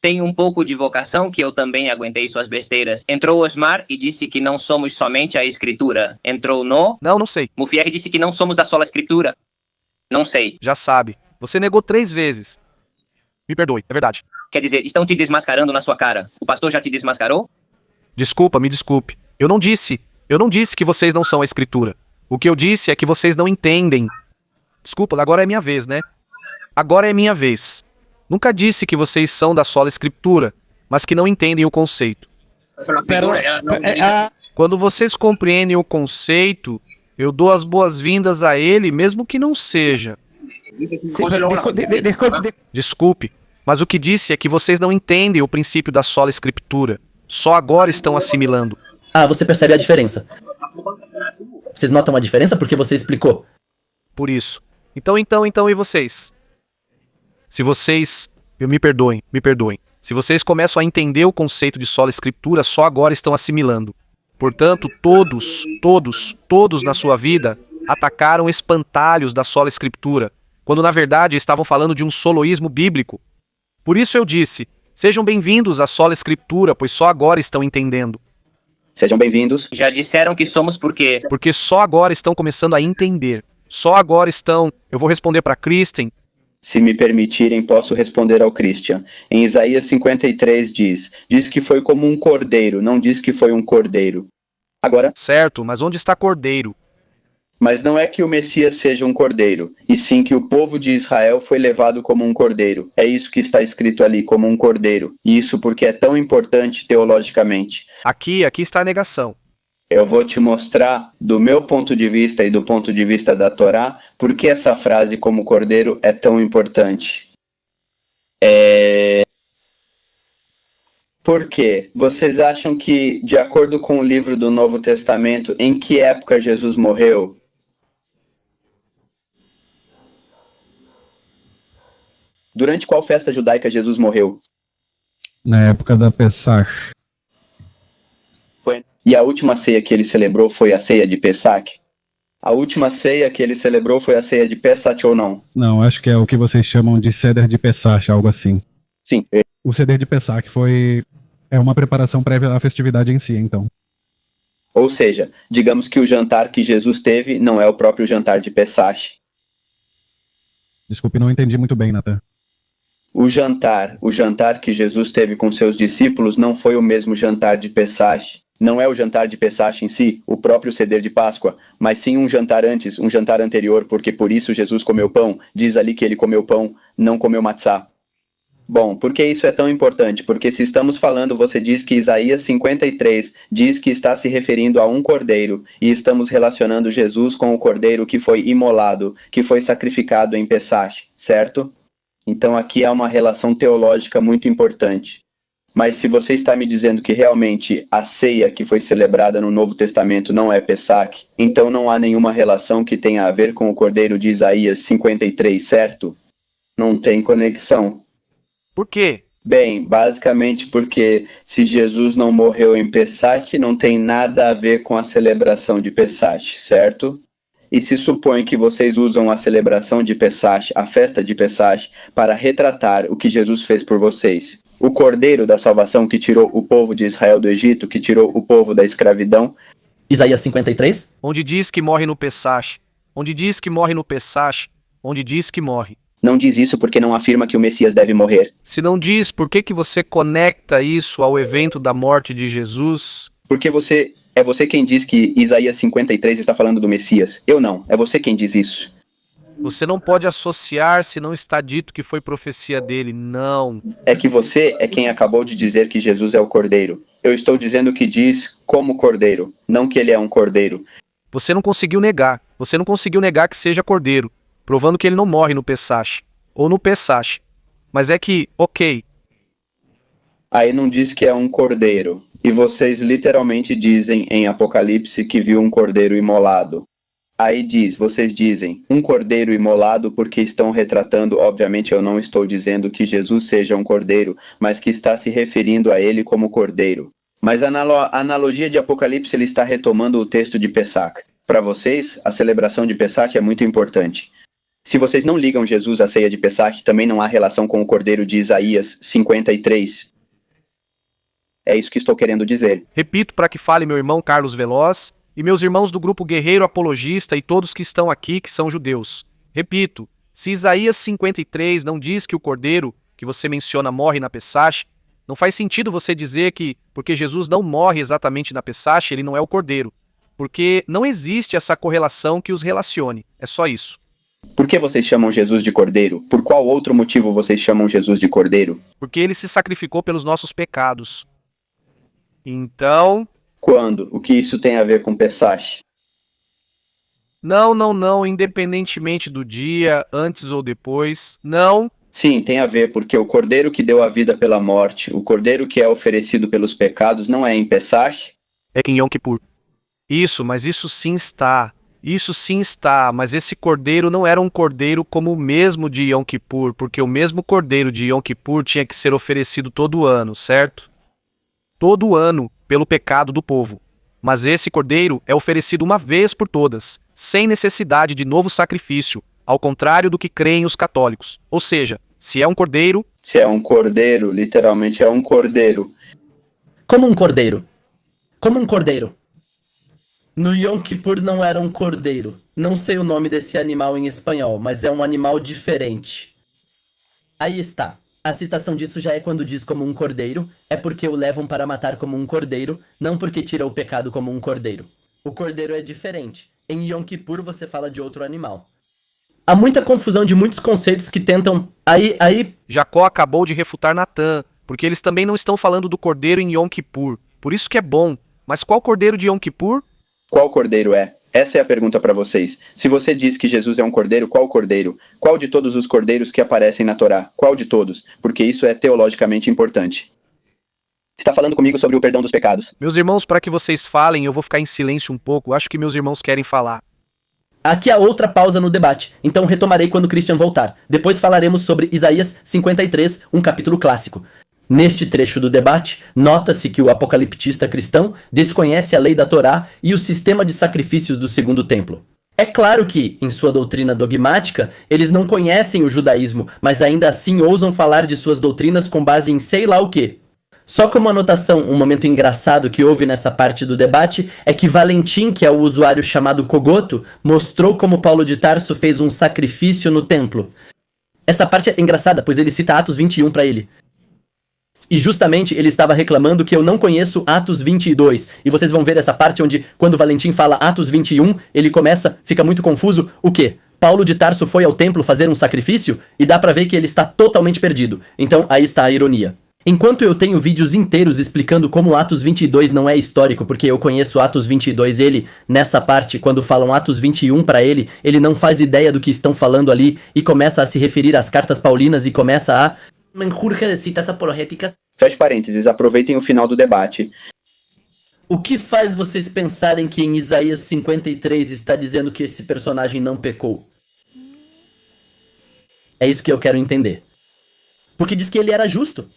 tem um pouco de vocação que eu também aguentei suas besteiras. Entrou Osmar e disse que não somos somente a Escritura. Entrou no... Não sei. Mufier disse que não somos da sola Escritura. Não sei. Já sabe. Você negou 3 vezes. Me perdoe, é verdade. Quer dizer, estão te desmascarando na sua cara. O pastor já te desmascarou? Me desculpe. Eu não disse que vocês não são a Escritura. O que eu disse é que vocês não entendem. Desculpa, agora é minha vez, né? Agora é minha vez. Nunca disse que vocês são da sola Escritura, mas que não entendem o conceito. Quando vocês compreendem o conceito, eu dou as boas-vindas a ele, mesmo que não seja. Desculpe, mas o que disse é que vocês não entendem o princípio da sola Escritura. Só agora estão assimilando. Ah, você percebe a diferença. Vocês notam a diferença porque você explicou. Por isso. Então, e vocês? Se vocês... Me perdoem. Se vocês começam a entender o conceito de sola Escritura, só agora estão assimilando. Portanto, todos na sua vida atacaram espantalhos da sola Escritura, quando na verdade estavam falando de um soloísmo bíblico. Por isso eu disse, sejam bem-vindos à sola Escritura, pois só agora estão entendendo. Sejam bem-vindos. Já disseram que somos porque... Porque só agora estão começando a entender. Só agora estão... Eu vou responder para Kristen. Se me permitirem, posso responder ao Christian. Em Isaías 53 diz que foi como um cordeiro, não diz que foi um cordeiro. Agora, Certo, mas onde está Cordeiro? mas não é que o Messias seja um cordeiro, e sim que o povo de Israel foi levado como um cordeiro. É isso que está escrito ali, como um cordeiro. E isso porque é tão importante teologicamente. Aqui está a negação. Eu vou te mostrar, do meu ponto de vista e do ponto de vista da Torá, por que essa frase como cordeiro é tão importante. Por quê? Vocês acham que, de acordo com o livro do Novo Testamento, em que época Jesus morreu? Durante qual festa judaica Jesus morreu? Na época da Pessach. E a última ceia que ele celebrou foi a ceia de Pessach? A última ceia que ele celebrou foi a ceia de Pessach ou não? Não, acho que é o que vocês chamam de Seder de Pessach, algo assim. Sim. O Seder de Pessach é uma preparação prévia à festividade em si, então. Ou seja, digamos que o jantar que Jesus teve não é o próprio jantar de Pessach. Desculpe, não entendi muito bem, Nathan. O jantar que Jesus teve com seus discípulos não foi o mesmo jantar de Pessach. Não é o jantar de Pessach em si, o próprio Seder de Páscoa, mas sim um jantar antes, um jantar anterior, porque por isso Jesus comeu pão. Diz ali que ele comeu pão, não comeu matzá. Bom, por que isso é tão importante? Porque se estamos falando, você diz que Isaías 53 diz que está se referindo a um cordeiro, e estamos relacionando Jesus com o cordeiro que foi imolado, que foi sacrificado em Pessach, certo? Então aqui há uma relação teológica muito importante. Mas se você está me dizendo que realmente a ceia que foi celebrada no Novo Testamento não é Pessach, então não há nenhuma relação que tenha a ver com o cordeiro de Isaías 53, certo? Não tem conexão. Por quê? Bem, basicamente porque se Jesus não morreu em Pessach, não tem nada a ver com a celebração de Pessach, certo? E se supõe que vocês usam a celebração de Pessach, a festa de Pessach, para retratar o que Jesus fez por vocês. O cordeiro da salvação que tirou o povo de Israel do Egito, que tirou o povo da escravidão. Isaías 53? Onde diz que morre no Pessach? Onde diz que morre no Pessach? Onde diz que morre? Não diz isso porque não afirma que o Messias deve morrer. Se não diz, por que você conecta isso ao evento da morte de Jesus? Porque é você quem diz que Isaías 53 está falando do Messias. Eu não, é você quem diz isso. Você não pode associar se não está dito que foi profecia dele, não. É que você é quem acabou de dizer que Jesus é o cordeiro. Eu estou dizendo que diz como cordeiro, não que ele é um cordeiro. Você não conseguiu negar que seja cordeiro, provando que ele não morre no Pessach, ou no Pessach. Mas é que, ok. Aí não diz que é um cordeiro. E vocês literalmente dizem em Apocalipse que viu um cordeiro imolado. Aí vocês dizem, um cordeiro imolado porque estão retratando, obviamente eu não estou dizendo que Jesus seja um cordeiro, mas que está se referindo a ele como cordeiro. Mas a analogia de Apocalipse ele está retomando o texto de Pessach. Para vocês, a celebração de Pessach é muito importante. Se vocês não ligam Jesus à ceia de Pessach, também não há relação com o cordeiro de Isaías 53. É isso que estou querendo dizer. Repito para que fale meu irmão Carlos Veloz e meus irmãos do grupo Guerreiro Apologista e todos que estão aqui que são judeus. Repito, se Isaías 53 não diz que o cordeiro que você menciona morre na Pessach, não faz sentido você dizer que, porque Jesus não morre exatamente na Pessach, ele não é o cordeiro. Porque não existe essa correlação que os relacione. É só isso. Por que vocês chamam Jesus de cordeiro? Por qual outro motivo vocês chamam Jesus de cordeiro? Porque ele se sacrificou pelos nossos pecados. Então... Quando? O que isso tem a ver com Pessach? Não, independentemente do dia, antes ou depois, não. Sim, tem a ver, porque o cordeiro que deu a vida pela morte, o cordeiro que é oferecido pelos pecados, não é em Pessach? É em Yom Kippur. Isso sim está, mas esse cordeiro não era um cordeiro como o mesmo de Yom Kippur, porque o mesmo cordeiro de Yom Kippur tinha que ser oferecido todo ano, certo? Todo ano, pelo pecado do povo. Mas esse cordeiro é oferecido uma vez por todas, sem necessidade de novo sacrifício, ao contrário do que creem os católicos. Ou seja, se é um cordeiro... Se é um cordeiro, literalmente é um cordeiro. Como um cordeiro. Como um cordeiro. No Yom Kippur não era um cordeiro. Não sei o nome desse animal em espanhol, mas é um animal diferente. Aí está. A citação disso já é quando diz como um cordeiro, é porque o levam para matar como um cordeiro, não porque tira o pecado como um cordeiro. O cordeiro é diferente. Em Yom Kippur você fala de outro animal. Há muita confusão de muitos conceitos que tentam... Aí... Jacó acabou de refutar Natã, porque eles também não estão falando do cordeiro em Yom Kippur. Por isso que é bom. Mas qual cordeiro de Yom Kippur? Qual cordeiro é? Essa é a pergunta para vocês. Se você diz que Jesus é um cordeiro, qual cordeiro? Qual de todos os cordeiros que aparecem na Torá? Qual de todos? Porque isso é teologicamente importante. Está falando comigo sobre o perdão dos pecados. Meus irmãos, para que vocês falem, eu vou ficar em silêncio um pouco. Acho que meus irmãos querem falar. Aqui há outra pausa no debate, então retomarei quando Christian voltar. Depois falaremos sobre Isaías 53, um capítulo clássico. Neste trecho do debate, nota-se que o apocaliptista cristão desconhece a lei da Torá e o sistema de sacrifícios do Segundo Templo. É claro que, em sua doutrina dogmática, eles não conhecem o judaísmo, mas ainda assim ousam falar de suas doutrinas com base em sei lá o quê. Só como anotação, um momento engraçado que houve nessa parte do debate é que Valentim, que é o usuário chamado Cogoto, mostrou como Paulo de Tarso fez um sacrifício no templo. Essa parte é engraçada, pois ele cita Atos 21 para ele. E justamente ele estava reclamando que eu não conheço Atos 22. E vocês vão ver essa parte onde, quando Valentim fala Atos 21, ele fica muito confuso. O quê? Paulo de Tarso foi ao templo fazer um sacrifício e dá pra ver que ele está totalmente perdido. Então aí está a ironia. Enquanto eu tenho vídeos inteiros explicando como Atos 22 não é histórico, porque eu conheço Atos 22, ele, nessa parte, quando falam Atos 21 pra ele não faz ideia do que estão falando ali e começa a se referir às cartas paulinas e começa a menjurje de citas apologéticas. Feche parênteses, aproveitem o final do debate. O que faz vocês pensarem que em Isaías 53 está dizendo que esse personagem não pecou? É isso que eu quero entender. Porque diz que ele era justo.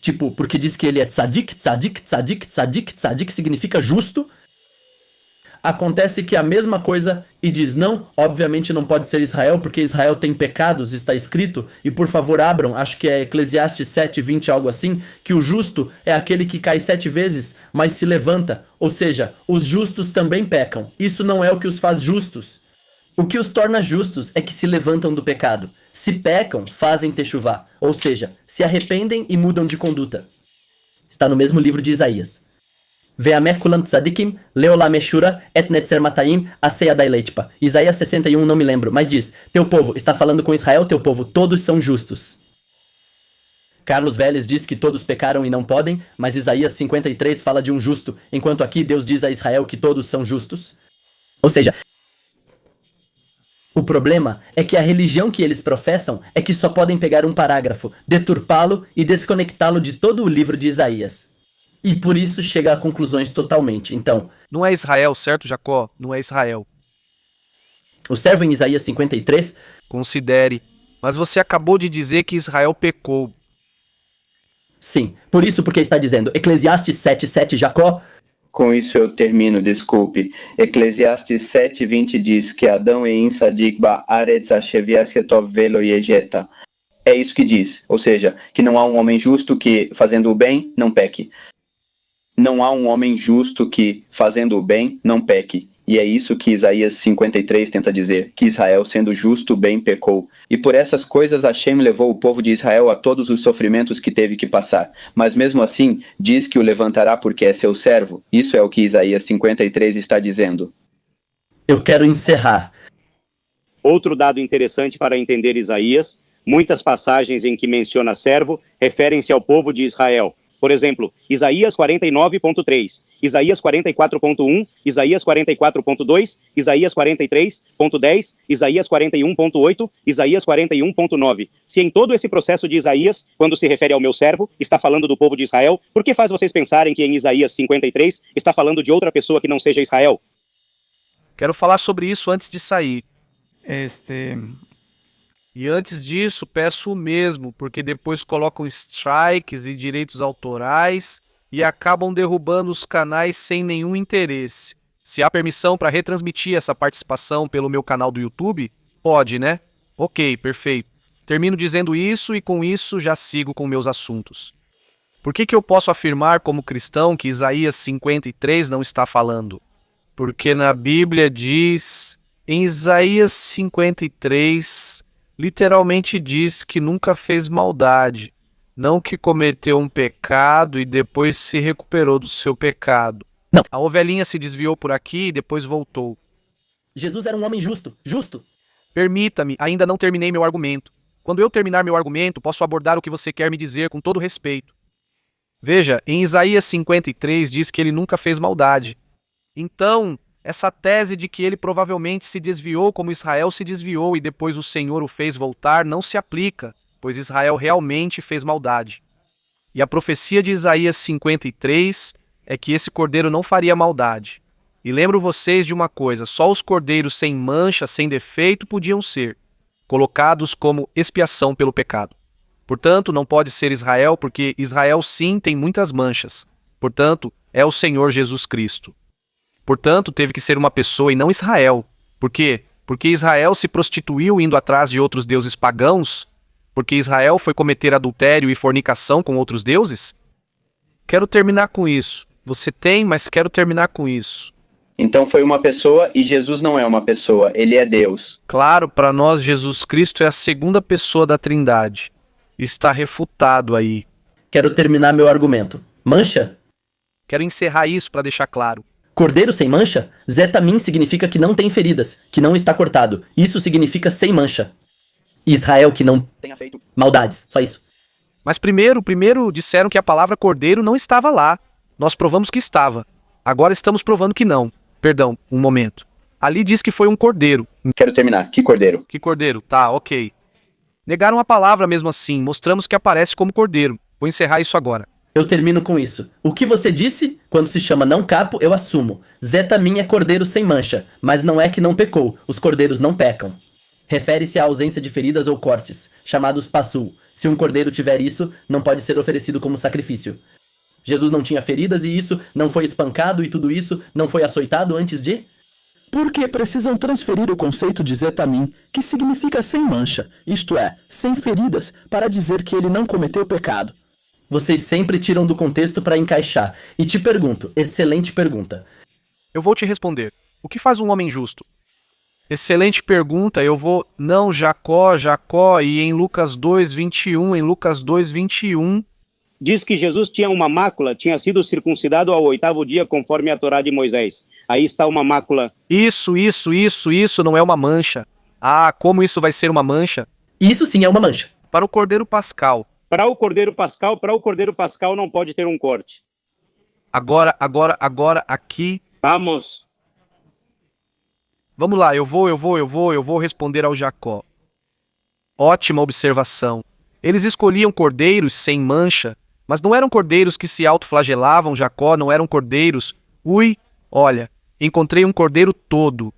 Tipo, porque diz que ele é tzadik, tzadik, tzadik, tzadik, tzadik significa justo. Acontece que a mesma coisa e diz não, obviamente não pode ser Israel, porque Israel tem pecados, está escrito. E por favor abram, acho que é Eclesiastes 7:20, algo assim, que o justo é aquele que cai 7 vezes, mas se levanta. Ou seja, os justos também pecam. Isso não é o que os faz justos. O que os torna justos é que se levantam do pecado. Se pecam, fazem techuvá, ou seja, se arrependem e mudam de conduta. Está no mesmo livro de Isaías. Ve'ameh kulam tzadikim, leolam eshura, et netzer matayim, aseia daileitpa. Isaías 61, não me lembro, mas diz, teu povo, está falando com Israel, teu povo, todos são justos. Carlos Vélez diz que todos pecaram e não podem, mas Isaías 53 fala de um justo, enquanto aqui Deus diz a Israel que todos são justos. Ou seja, o problema é que a religião que eles professam é que só podem pegar um parágrafo, deturpá-lo e desconectá-lo de todo o livro de Isaías. E por isso chega a conclusões totalmente. Então, Não é Israel, certo, Jacó? Não é Israel. o servo em Isaías 53, Considere. Mas você acabou de dizer que Israel pecou. sim, por isso porque está dizendo Eclesiastes 7:7, Jacó, Com isso eu termino, desculpe. Eclesiastes 7:20 diz que Adão e Insadik ba'aretz ashevias ketov velo yejeta. É isso que diz, ou seja, que não há um homem justo que, fazendo o bem, não peque. Não há um homem justo que, fazendo o bem, não peque. E é isso que Isaías 53 tenta dizer, que Israel, sendo justo, bem pecou. E por essas coisas Hashem levou o povo de Israel a todos os sofrimentos que teve que passar. Mas mesmo assim, diz que o levantará porque é seu servo. Isso é o que Isaías 53 está dizendo. eu quero encerrar. Outro dado interessante para entender Isaías, muitas passagens em que menciona servo referem-se ao povo de Israel. Por exemplo, Isaías 49.3, Isaías 44.1, Isaías 44.2, Isaías 43.10, Isaías 41.8, Isaías 41.9. Se em todo esse processo de Isaías, quando se refere ao meu servo, está falando do povo de Israel, por que faz vocês pensarem que em Isaías 53 está falando de outra pessoa que não seja Israel? Quero falar sobre isso antes de sair. E antes disso, peço o mesmo, porque depois colocam strikes e direitos autorais e acabam derrubando os canais sem nenhum interesse. Se há permissão para retransmitir essa participação pelo meu canal do YouTube, pode, né? Ok, perfeito. Termino dizendo isso e com isso já sigo com meus assuntos. Por que eu posso afirmar como cristão que Isaías 53 não está falando? Porque na Bíblia diz, em Isaías 53... literalmente diz que nunca fez maldade, não que cometeu um pecado e depois se recuperou do seu pecado. Não. A ovelhinha se desviou por aqui e depois voltou. Jesus era um homem justo, justo. Permita-me, ainda não terminei meu argumento. Quando eu terminar meu argumento, posso abordar o que você quer me dizer com todo respeito. Veja, em Isaías 53 diz que ele nunca fez maldade. Então, essa tese de que ele provavelmente se desviou como Israel se desviou e depois o Senhor o fez voltar não se aplica, pois Israel realmente fez maldade. E a profecia de Isaías 53 é que esse cordeiro não faria maldade. E lembro vocês de uma coisa, só os cordeiros sem mancha, sem defeito podiam ser colocados como expiação pelo pecado. Portanto, não pode ser Israel, porque Israel sim tem muitas manchas. Portanto, é o Senhor Jesus Cristo. Portanto, teve que ser uma pessoa e não Israel. Por quê? Porque Israel se prostituiu indo atrás de outros deuses pagãos? Porque Israel foi cometer adultério e fornicação com outros deuses? Quero terminar com isso. Você tem, mas quero terminar com isso. Então foi uma pessoa e Jesus não é uma pessoa, ele é Deus. Claro, para nós Jesus Cristo é a segunda pessoa da Trindade. Está refutado aí. Quero terminar meu argumento. Mancha? Quero encerrar isso para deixar claro. Cordeiro sem mancha? Zetamin significa que não tem feridas, que não está cortado. Isso significa sem mancha. Israel que não Tenha feito. maldades, só isso. Mas primeiro disseram que a palavra cordeiro não estava lá. Nós provamos que estava. Agora estamos provando que não. Perdão, um momento. Ali diz que foi um cordeiro. Quero terminar. Que cordeiro? Que cordeiro? Tá, ok. Negaram a palavra mesmo assim. Mostramos que aparece como cordeiro. Vou encerrar isso agora. Eu termino com isso. O que você disse? Quando se chama não capo, eu assumo. Zetamin é cordeiro sem mancha, mas não é que não pecou. Os cordeiros não pecam. Refere-se à ausência de feridas ou cortes, chamados passul. Se um cordeiro tiver isso, não pode ser oferecido como sacrifício. Jesus não tinha feridas e isso não foi espancado e tudo isso não foi açoitado antes de? Porque precisam transferir o conceito de Zetamin, que significa sem mancha, isto é, sem feridas, para dizer que ele não cometeu pecado. Vocês sempre tiram do contexto para encaixar. E te pergunto, excelente pergunta. Eu vou te responder. O que faz um homem justo? Excelente pergunta, eu vou... Não, Jacó, e em Lucas 2:21, Diz que Jesus tinha uma mácula, tinha sido circuncidado ao 8º dia, conforme a Torá de Moisés. Aí está uma mácula. Isso não é uma mancha. Ah, como isso vai ser uma mancha? Isso sim é uma mancha. Para o Cordeiro Pascal. Para o Cordeiro Pascal não pode ter um corte. Agora, aqui... Vamos. Vamos lá, eu vou responder ao Jacó. Ótima observação. Eles escolhiam cordeiros sem mancha, mas não eram cordeiros que se autoflagelavam, Jacó, não eram cordeiros. Olha, encontrei um cordeiro todo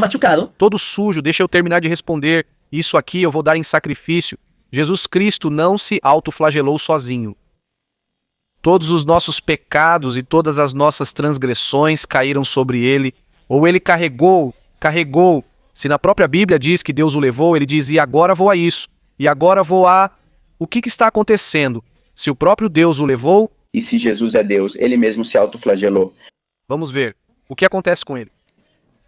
machucado. todo sujo, deixa eu terminar de responder. Isso aqui eu vou dar em sacrifício. Jesus Cristo não se autoflagelou sozinho. Todos os nossos pecados e todas as nossas transgressões caíram sobre ele, ou ele carregou. Se na própria Bíblia diz que Deus o levou, ele diz, e agora vou a isso, e agora vou a... O que está acontecendo? Se o próprio Deus o levou... E se Jesus é Deus, ele mesmo se autoflagelou. Vamos ver. O que acontece com ele?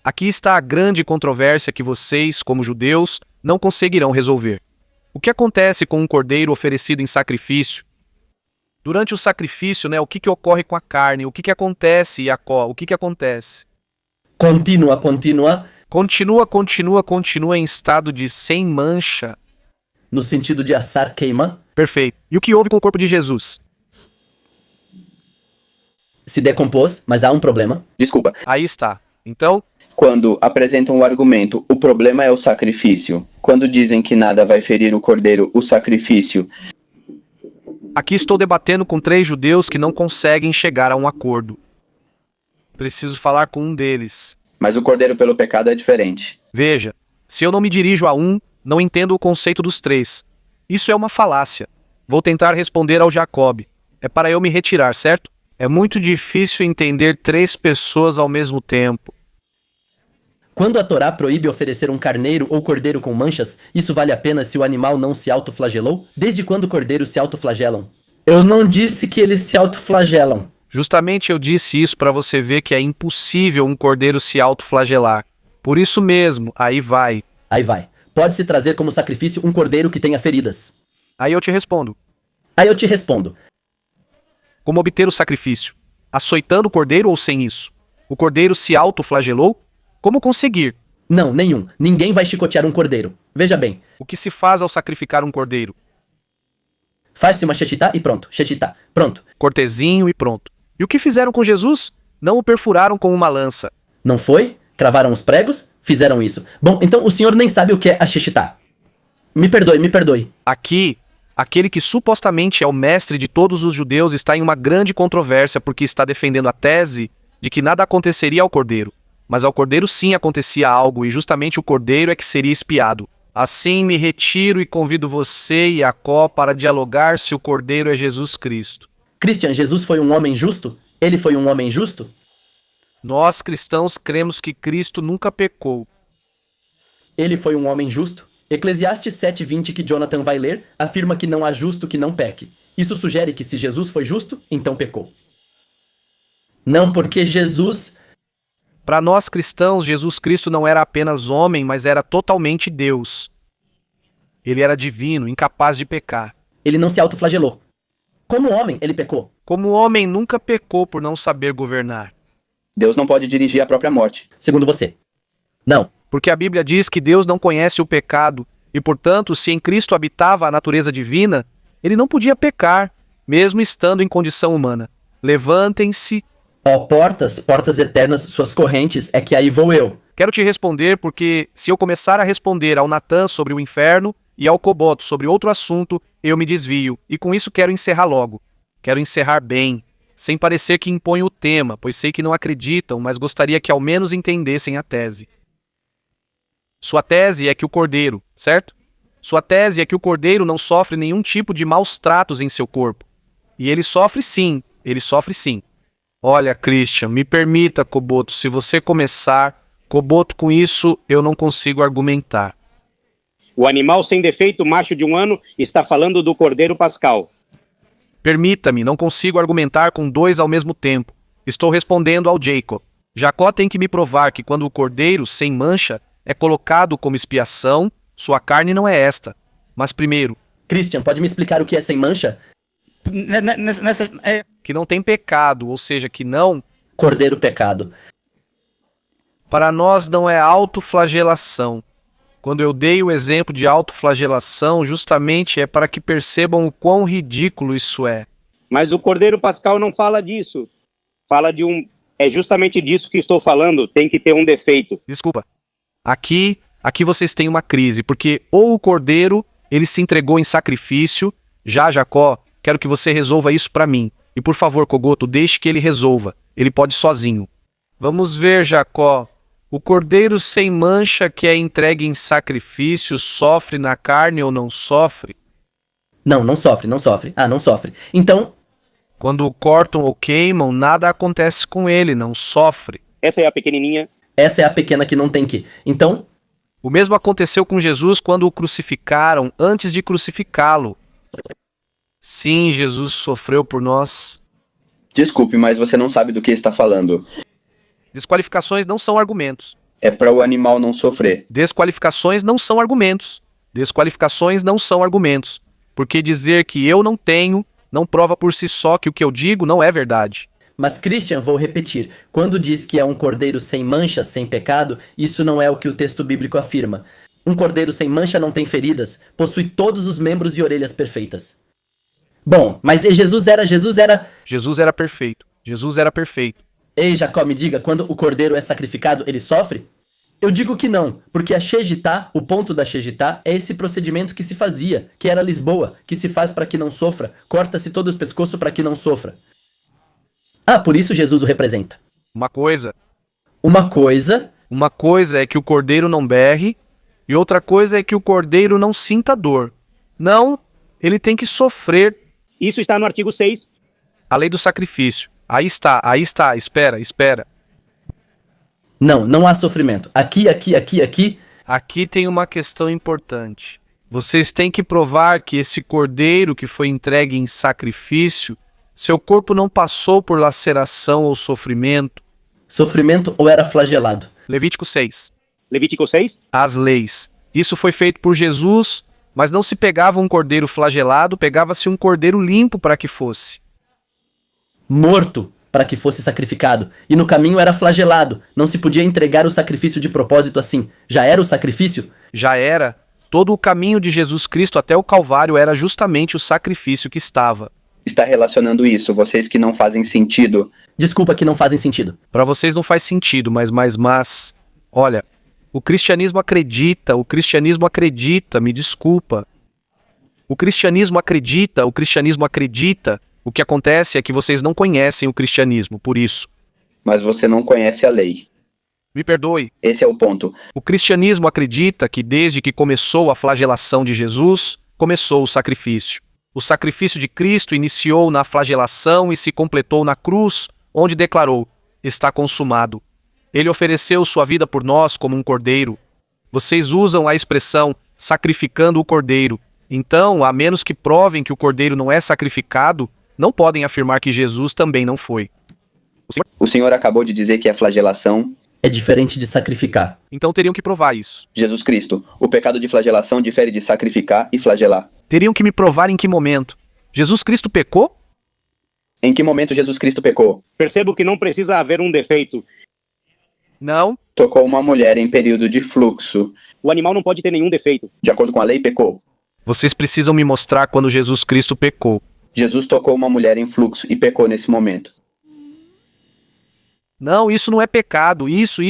Aqui está a grande controvérsia que vocês, como judeus, não conseguirão resolver. O que acontece com um cordeiro oferecido em sacrifício? Durante o sacrifício, o que ocorre com a carne? O que acontece, Jacó? O que acontece? Continua. Continua em estado de sem mancha. No sentido de assar queima. Perfeito. E o que houve com o corpo de Jesus? Se decompôs, mas há um problema. Desculpa. Aí está. Então, Quando apresentam o argumento, o problema é o sacrifício. Quando dizem que nada vai ferir o cordeiro, o sacrifício. aqui estou debatendo com 3 judeus que não conseguem chegar a um acordo. Preciso falar com um deles. Mas o cordeiro pelo pecado é diferente. Veja, se eu não me dirijo a um, não entendo o conceito dos 3. Isso é uma falácia. Vou tentar responder ao Jacob. É para eu me retirar, certo? É muito difícil entender 3 pessoas ao mesmo tempo. Quando a Torá proíbe oferecer um carneiro ou cordeiro com manchas, isso vale a pena se o animal não se autoflagelou? Desde quando cordeiros se autoflagelam? Eu não disse que eles se autoflagelam. Justamente eu disse isso para você ver que é impossível um cordeiro se autoflagelar. Por isso mesmo, aí vai. Aí vai. Pode-se trazer como sacrifício um cordeiro que tenha feridas. Aí eu te respondo. Como obter o sacrifício? Açoitando o cordeiro ou sem isso? O cordeiro se autoflagelou? Como conseguir? Não, nenhum. Ninguém vai chicotear um cordeiro. Veja bem. O que se faz ao sacrificar um cordeiro? Faz-se uma xexitá e pronto. Xexitá. Pronto. Cortezinho e pronto. E o que fizeram com Jesus? Não o perfuraram com uma lança. Não foi? Cravaram os pregos? Fizeram isso. Bom, então o senhor nem sabe o que é a xexitá. Me perdoe. Aqui, aquele que supostamente é o mestre de todos os judeus está em uma grande controvérsia porque está defendendo a tese de que nada aconteceria ao cordeiro. Mas ao cordeiro sim acontecia algo e justamente o cordeiro é que seria expiado. Assim me retiro e convido você e Jacó para dialogar se o cordeiro é Jesus Cristo. Christian, Jesus foi um homem justo? Ele foi um homem justo? Nós cristãos cremos que Cristo nunca pecou. Ele foi um homem justo? Eclesiastes 7:20, que Jonathan vai ler, afirma que não há justo que não peque. Isso sugere que se Jesus foi justo, então pecou. Não, porque Jesus... Para nós cristãos, Jesus Cristo não era apenas homem, mas era totalmente Deus. Ele era divino, incapaz de pecar. Ele não se autoflagelou. Como homem, ele pecou. Como homem, nunca pecou por não saber governar. Deus não pode dirigir a própria morte. Segundo você. Não. Porque a Bíblia diz que Deus não conhece o pecado, e portanto, se em Cristo habitava a natureza divina, ele não podia pecar, mesmo estando em condição humana. Levantem-se. Ó portas, portas eternas, suas correntes, é que aí vou eu. Quero te responder porque, se eu começar a responder ao Natan sobre o inferno e ao Coboto sobre outro assunto, eu me desvio, e com isso quero encerrar logo. Quero encerrar bem, sem parecer que imponho o tema, pois sei que não acreditam, mas gostaria que ao menos entendessem a tese. Sua tese é que o cordeiro, certo? Sua tese é que o cordeiro não sofre nenhum tipo de maus tratos em seu corpo. E ele sofre sim, ele sofre sim. Olha, Christian, me permita, Coboto, se você começar... Coboto, com isso eu não consigo argumentar. O animal sem defeito, macho de 1 ano, está falando do cordeiro pascal. Permita-me, não consigo argumentar com 2 ao mesmo tempo. Estou respondendo ao Jacob. Jacó tem que me provar que quando o cordeiro, sem mancha, é colocado como expiação, sua carne não é esta. Mas primeiro... Christian, pode me explicar o que é sem mancha? Que não tem pecado, ou seja, que não... Cordeiro pecado. Para nós não é autoflagelação. Quando eu dei o exemplo de autoflagelação, justamente é para que percebam o quão ridículo isso é. Mas o cordeiro pascal não fala disso. Fala de um... É justamente disso que estou falando, tem que ter um defeito. Desculpa. Aqui vocês têm uma crise, porque ou o cordeiro, ele se entregou em sacrifício, já Jacó, quero que você resolva isso para mim. E por favor, Cogoto, deixe que ele resolva. Ele pode sozinho. Vamos ver, Jacó. O cordeiro sem mancha que é entregue em sacrifício sofre na carne ou não sofre? Não, não sofre, não sofre. Ah, não sofre. Então... Quando o cortam ou queimam, nada acontece com ele, não sofre. Essa é a pequenininha. Essa é a pequena que não tem que. Então... O mesmo aconteceu com Jesus quando o crucificaram antes de crucificá-lo. Sim, Jesus sofreu por nós. Desculpe, mas você não sabe do que está falando. Desqualificações não são argumentos. É para o animal não sofrer. Desqualificações não são argumentos. Desqualificações não são argumentos. Porque dizer que eu não tenho não prova por si só que o que eu digo não é verdade. Mas Christian, vou repetir, quando diz que é um cordeiro sem mancha, sem pecado, isso não é o que o texto bíblico afirma. Um cordeiro sem mancha não tem feridas, possui todos os membros e orelhas perfeitas. Bom, mas Jesus era... Jesus era perfeito. Jesus era perfeito. Ei, Jacó, me diga, quando o cordeiro é sacrificado, ele sofre? Eu digo que não, porque a Shejitá, o ponto da Shejitá, é esse procedimento que se fazia, que era Lisboa, que se faz para que não sofra, corta-se todo o pescoço para que não sofra. Ah, por isso Jesus o representa. Uma coisa é que o cordeiro não berre, e outra coisa é que o cordeiro não sinta dor. Não, ele tem que sofrer. Isso está no artigo 6. A lei do sacrifício. Aí está, espera. Não há sofrimento. Aqui. Aqui tem uma questão importante. Vocês têm que provar que esse cordeiro que foi entregue em sacrifício, seu corpo não passou por laceração ou sofrimento. Sofrimento ou era flagelado? Levítico 6. Levítico 6? As leis. Isso foi feito por Jesus, mas não se pegava um cordeiro flagelado, pegava-se um cordeiro limpo para que fosse. Morto para que fosse sacrificado, e no caminho era flagelado, não se podia entregar o sacrifício de propósito assim. Já era o sacrifício? Já era. Todo o caminho de Jesus Cristo até o Calvário era justamente o sacrifício que estava. Está relacionando isso, vocês que não fazem sentido. Desculpa que não fazem sentido. Para vocês não faz sentido, mas... Olha, o cristianismo acredita, me desculpa. O cristianismo acredita. O que acontece é que vocês não conhecem o cristianismo, por isso. Mas você não conhece a lei. Me perdoe. Esse é o ponto. O cristianismo acredita que desde que começou a flagelação de Jesus, começou o sacrifício. O sacrifício de Cristo iniciou na flagelação e se completou na cruz, onde declarou: está consumado. Ele ofereceu sua vida por nós como um cordeiro. Vocês usam a expressão sacrificando o cordeiro. Então, a menos que provem que o cordeiro não é sacrificado, não podem afirmar que Jesus também não foi. O senhor acabou de dizer que a flagelação é diferente de sacrificar. Então teriam que provar isso. Jesus Cristo, o pecado de flagelação difere de sacrificar e flagelar. Teriam que me provar em que momento. Jesus Cristo pecou? Em que momento Jesus Cristo pecou? Percebo que não precisa haver um defeito. Não, Tocou uma mulher em período de fluxo. O animal não pode ter nenhum defeito. De acordo com a lei, pecou. vocês precisam me mostrar quando Jesus Cristo pecou. Jesus tocou uma mulher em fluxo e pecou nesse momento. Não, isso não é pecado. Isso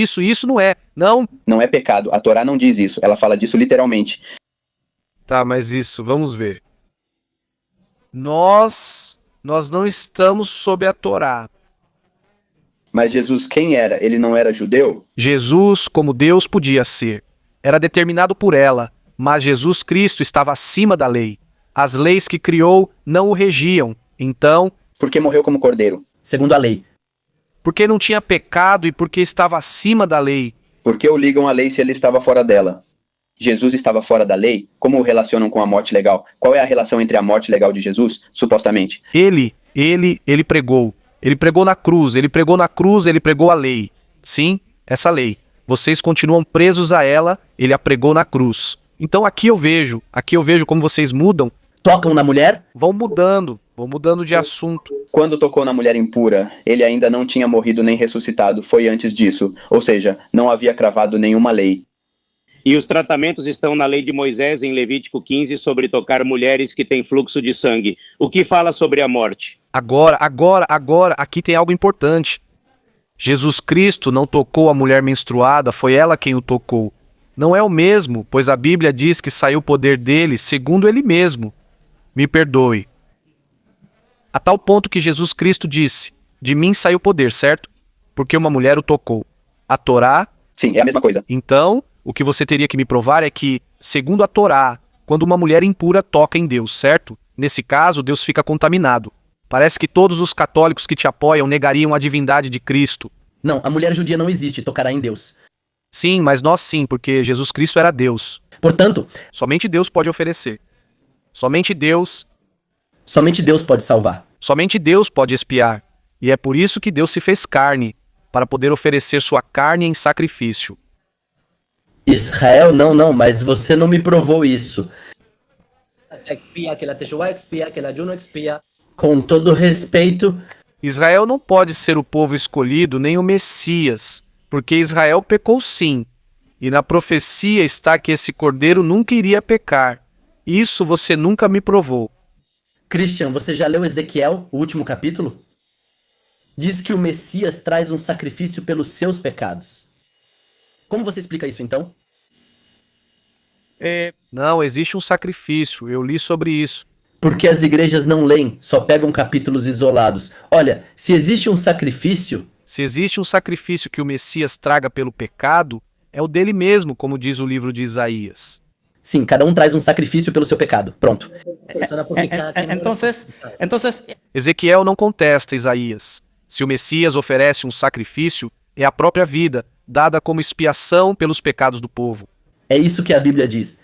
não é. Não. Não é pecado. A Torá não diz isso. Ela fala disso literalmente. Tá, mas isso, vamos ver. Nós não estamos sob a Torá. Mas Jesus quem era? Ele não era judeu? Jesus, como Deus podia ser, era determinado por ela, mas Jesus Cristo estava acima da lei. As leis que criou não o regiam. Então, Porque morreu como cordeiro. Segundo a lei. porque não tinha pecado e porque estava acima da lei. Por que o ligam à lei se ele estava fora dela? Jesus estava fora da lei? Como o relacionam com a morte legal? Qual é a relação entre a morte legal de Jesus, supostamente? Ele pregou. Ele pregou na cruz, ele pregou a lei. Sim, essa lei. Vocês continuam presos a ela, ele a pregou na cruz. Então aqui eu vejo como vocês mudam, Tocam na mulher? vão mudando de assunto. Quando tocou na mulher impura, ele ainda não tinha morrido nem ressuscitado, foi antes disso. Ou seja, não havia cravado nenhuma lei. E os tratamentos estão na lei de Moisés, em Levítico 15, sobre tocar mulheres que têm fluxo de sangue. O que fala sobre a morte? Agora, aqui tem algo importante. Jesus Cristo não tocou a mulher menstruada, foi ela quem o tocou. Não é o mesmo, pois a Bíblia diz que saiu o poder dele segundo ele mesmo. Me perdoe. A tal ponto que Jesus Cristo disse, de mim saiu o poder, certo? Porque uma mulher o tocou. A Torá, Sim, é a mesma coisa. então, o que você teria que me provar é que, segundo a Torá, quando uma mulher impura toca em Deus, certo? Nesse caso, Deus fica contaminado. Parece que todos os católicos que te apoiam negariam a divindade de Cristo. Não, a mulher judia não existe, tocará em Deus. Sim, mas nós sim, porque Jesus Cristo era Deus. Portanto, Somente Deus pode oferecer. Somente Deus pode salvar. Somente Deus pode expiar. E é por isso que Deus se fez carne, para poder oferecer sua carne em sacrifício. Israel, não, mas você não me provou isso. Com todo respeito, Israel não pode ser o povo escolhido nem o Messias, porque Israel pecou sim. E na profecia está que esse cordeiro nunca iria pecar. Isso você nunca me provou. Christian, você já leu Ezequiel, o último capítulo? Diz que o Messias traz um sacrifício pelos seus pecados. Como você explica isso então? Não, existe um sacrifício, eu li sobre isso. Porque as igrejas não leem, só pegam capítulos isolados. Olha, se existe um sacrifício, Se existe um sacrifício que o Messias traga pelo pecado, é o dele mesmo, como diz o livro de Isaías. sim, cada um traz um sacrifício pelo seu pecado. Pronto. Entonces, Ezequiel não contesta Isaías. Se o Messias oferece um sacrifício, é a própria vida, dada como expiação pelos pecados do povo. É isso que a Bíblia diz.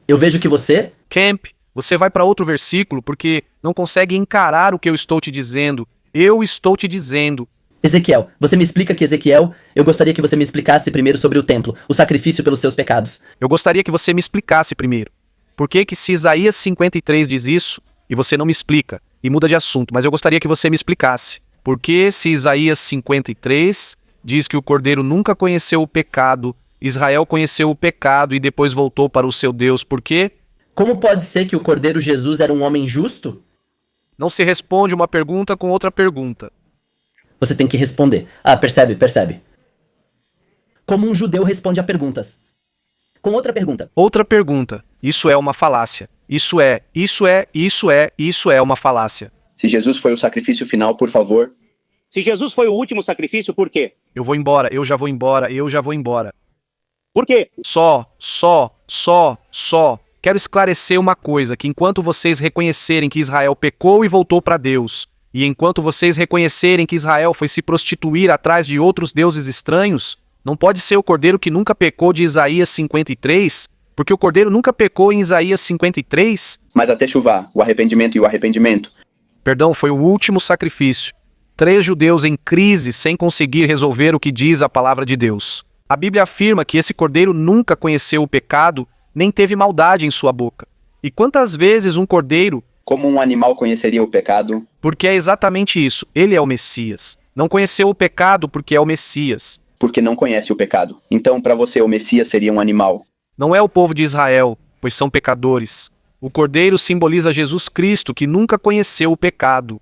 Eu vejo que você, Camp, você vai para outro versículo porque não consegue encarar o que eu estou te dizendo. Eu estou te dizendo. Ezequiel, você me explica que Ezequiel, eu gostaria que você me explicasse primeiro sobre o templo, o sacrifício pelos seus pecados. Eu gostaria que você me explicasse primeiro. Por que se Isaías 53 diz isso, e você não me explica, e muda de assunto, mas eu gostaria que você me explicasse. Por que se Isaías 53 diz que o cordeiro nunca conheceu o pecado, Israel conheceu o pecado e depois voltou para o seu Deus, por quê? Como pode ser que o Cordeiro Jesus era um homem justo? Não se responde uma pergunta com outra pergunta. Você tem que responder. Ah, percebe. Como um judeu responde a perguntas. Com outra pergunta. Outra pergunta. Isso é uma falácia. Isso é uma falácia. Se Jesus foi o sacrifício final, por favor. Se Jesus foi o último sacrifício, por quê? Eu vou embora, eu já vou embora. Por quê? Só. Quero esclarecer uma coisa, que enquanto vocês reconhecerem que Israel pecou e voltou para Deus, e enquanto vocês reconhecerem que Israel foi se prostituir atrás de outros deuses estranhos, não pode ser o cordeiro que nunca pecou de Isaías 53, porque o cordeiro nunca pecou em Isaías 53. Mas até chuvar, o arrependimento e o arrependimento. Perdão, foi o último sacrifício. 3 judeus em crise sem conseguir resolver o que diz a palavra de Deus. A Bíblia afirma que esse cordeiro nunca conheceu o pecado, nem teve maldade em sua boca. E quantas vezes um cordeiro... Como um animal conheceria o pecado? Porque é exatamente isso. Ele é o Messias. Não conheceu o pecado porque é o Messias. Porque não conhece o pecado. Então, para você, o Messias seria um animal. Não é o povo de Israel, pois são pecadores. O cordeiro simboliza Jesus Cristo, que nunca conheceu o pecado.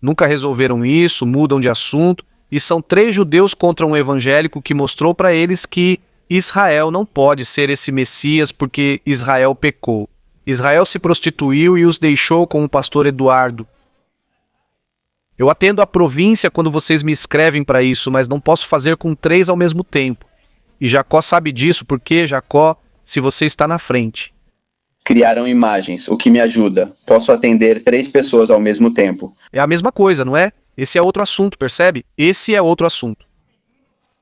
Nunca resolveram isso, mudam de assunto, e são 3 judeus contra um evangélico que mostrou para eles que Israel não pode ser esse Messias porque Israel pecou. Israel se prostituiu e os deixou com o pastor Eduardo. Eu atendo a província quando vocês me escrevem para isso, mas não posso fazer com 3 ao mesmo tempo. E Jacó sabe disso porque, Jacó, se você está na frente. Criaram imagens, o que me ajuda. Posso atender 3 pessoas ao mesmo tempo. É a mesma coisa, não é? Esse é outro assunto, percebe? Esse é outro assunto.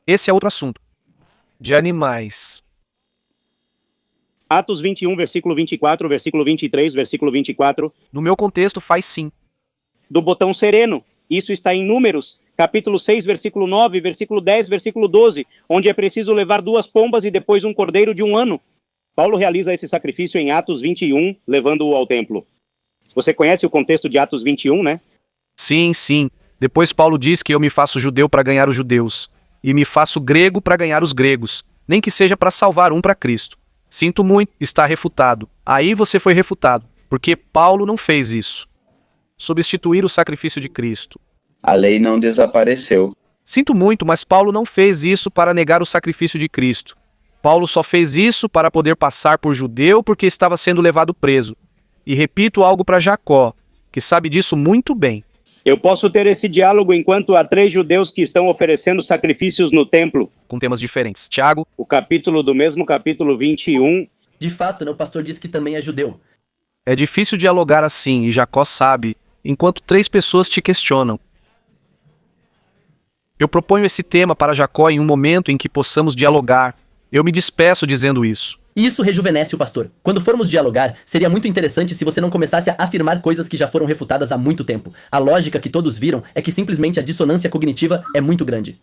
Esse é outro assunto. De animais. Atos 21, versículo 24, versículo 23, versículo 24. No meu contexto, faz sim. Do botão sereno. Isso está em Números, capítulo 6, versículo 9, versículo 10, versículo 12, onde é preciso levar 2 pombas e depois um cordeiro de 1 ano. Paulo realiza esse sacrifício em Atos 21, levando-o ao templo. Você conhece o contexto de Atos 21, né? Sim, sim. Depois Paulo diz que eu me faço judeu para ganhar os judeus. E me faço grego para ganhar os gregos. Nem que seja para salvar um para Cristo. Sinto muito, está refutado. Aí você foi refutado, porque Paulo não fez isso. Substituir o sacrifício de Cristo. A lei não desapareceu. Sinto muito, mas Paulo não fez isso para negar o sacrifício de Cristo. Paulo só fez isso para poder passar por judeu porque estava sendo levado preso. E repito algo para Jacó, que sabe disso muito bem. Eu posso ter esse diálogo enquanto há 3 judeus que estão oferecendo sacrifícios no templo. Com temas diferentes. Tiago, O capítulo do mesmo capítulo 21. De fato, né, o pastor diz que também é judeu. é difícil dialogar assim, e Jacó sabe, enquanto 3 pessoas te questionam. Eu proponho esse tema para Jacó em um momento em que possamos dialogar. Eu me despeço dizendo isso. Isso rejuvenesce o pastor. Quando formos dialogar, seria muito interessante se você não começasse a afirmar coisas que já foram refutadas há muito tempo. A lógica que todos viram é que simplesmente a dissonância cognitiva é muito grande.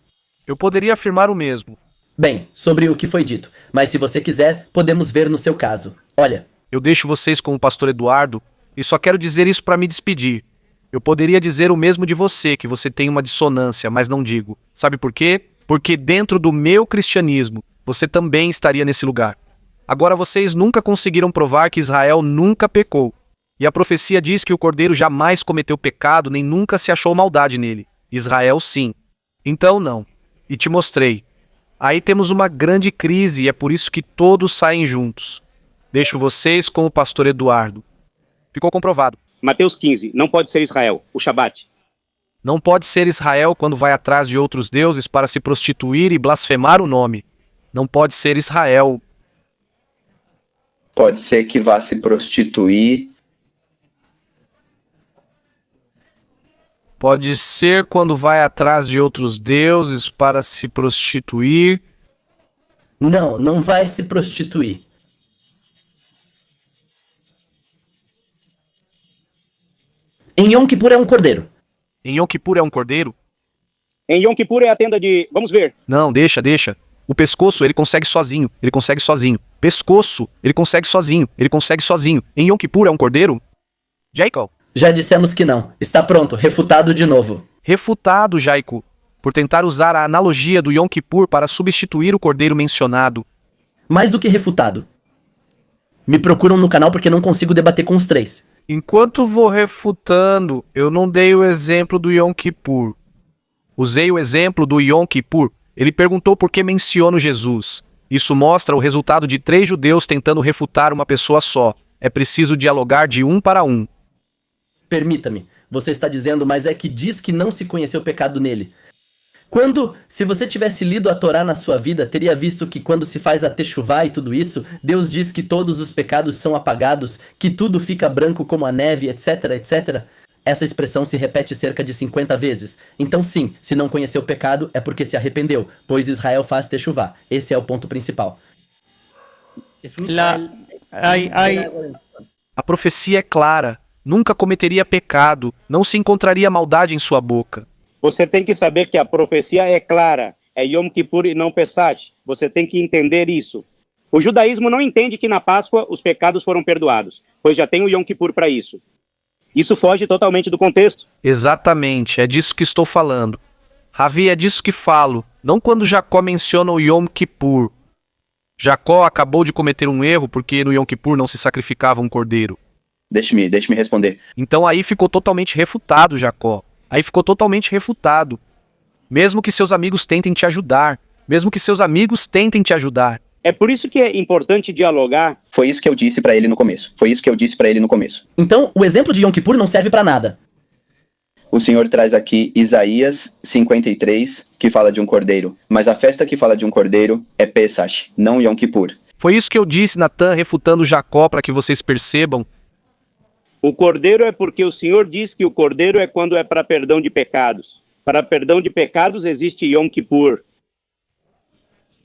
Eu poderia afirmar o mesmo. Bem, sobre o que foi dito, mas se você quiser, podemos ver no seu caso. Olha, Eu deixo vocês com o pastor Eduardo e só quero dizer isso para me despedir. Eu poderia dizer o mesmo de você, que você tem uma dissonância, mas não digo. Sabe por quê? Porque dentro do meu cristianismo, você também estaria nesse lugar. Agora vocês nunca conseguiram provar que Israel nunca pecou. E a profecia diz que o cordeiro jamais cometeu pecado, nem nunca se achou maldade nele. Israel sim. Então não. E te mostrei. Aí temos uma grande crise e é por isso que todos saem juntos. Deixo vocês com o pastor Eduardo. Ficou comprovado. Mateus 15, não pode ser Israel, o Shabat. Não pode ser Israel quando vai atrás de outros deuses para se prostituir e blasfemar o nome. Não pode ser Israel. Pode ser que vá se prostituir. Pode ser quando vai atrás de outros deuses para se prostituir. não, não vai se prostituir. Em Yom Kippur é um cordeiro. Em Yom Kippur é um cordeiro? Em Yom Kippur é a tenda de... Vamos ver. Não, deixa. O pescoço ele consegue sozinho. Pescoço, ele consegue sozinho. Em Yom Kippur é um cordeiro? Jacob. Já dissemos que não. Está pronto, refutado de novo. Refutado, Jaico, por tentar usar a analogia do Yom Kippur para substituir o cordeiro mencionado. Mais do que refutado. Me procuram no canal porque não consigo debater com os 3. Enquanto vou refutando, eu não dei o exemplo do Yom Kippur. Usei o exemplo do Yom Kippur. Ele perguntou por que menciono Jesus. Isso mostra o resultado de 3 judeus tentando refutar uma pessoa só. É preciso dialogar de 1 para 1. Permita-me, você está dizendo, mas é que diz que não se conheceu o pecado nele. Se você tivesse lido a Torá na sua vida, teria visto que quando se faz a Teshuvá e tudo isso, Deus diz que todos os pecados são apagados, que tudo fica branco como a neve, etc, etc. Essa expressão se repete cerca de 50 vezes. Então sim, se não conheceu o pecado, é porque se arrependeu, pois Israel faz Teshuvá. Esse é o ponto principal. A profecia é clara. Nunca cometeria pecado. Não se encontraria maldade em sua boca. Você tem que saber que a profecia é clara. É Yom Kippur e não Pesach. Você tem que entender isso. O judaísmo não entende que na Páscoa os pecados foram perdoados, pois já tem o Yom Kippur para isso. Isso foge totalmente do contexto. Exatamente, é disso que estou falando. Ravi, é disso que falo, não quando Jacó menciona o Yom Kippur. Jacó acabou de cometer um erro porque no Yom Kippur não se sacrificava um cordeiro. Deixe-me responder. Então aí ficou totalmente refutado, Jacó. Aí ficou totalmente refutado. Mesmo que seus amigos tentem te ajudar. Mesmo que seus amigos tentem te ajudar. É por isso que é importante dialogar. Foi isso que eu disse para ele no começo. Então, o exemplo de Yom Kippur não serve para nada. O Senhor traz aqui Isaías 53, que fala de um cordeiro. Mas a festa que fala de um cordeiro é Pesach, não Yom Kippur. Foi isso que eu disse, Natan, refutando Jacó para que vocês percebam. O cordeiro é porque o Senhor diz que o cordeiro é quando é para perdão de pecados. Para perdão de pecados existe Yom Kippur.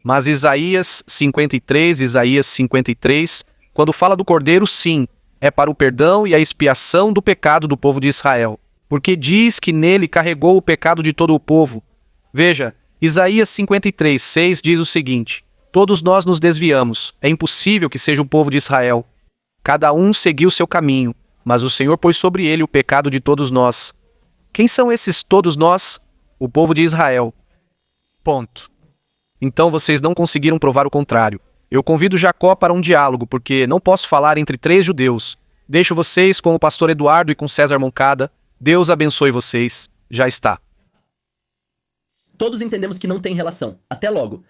Mas Isaías 53, quando fala do cordeiro, sim, é para o perdão e a expiação do pecado do povo de Israel. Porque diz que nele carregou o pecado de todo o povo. Veja, Isaías 53:6 diz o seguinte: todos nós nos desviamos, é impossível que seja o povo de Israel. Cada um seguiu seu caminho, mas o Senhor pôs sobre ele o pecado de todos nós. Quem são esses todos nós? O povo de Israel. Ponto. Então vocês não conseguiram provar o contrário. Eu convido Jacó para um diálogo, porque não posso falar entre 3 judeus. Deixo vocês com o pastor Eduardo e com César Moncada. Deus abençoe vocês. Já está. Todos entendemos que não tem relação. Até logo.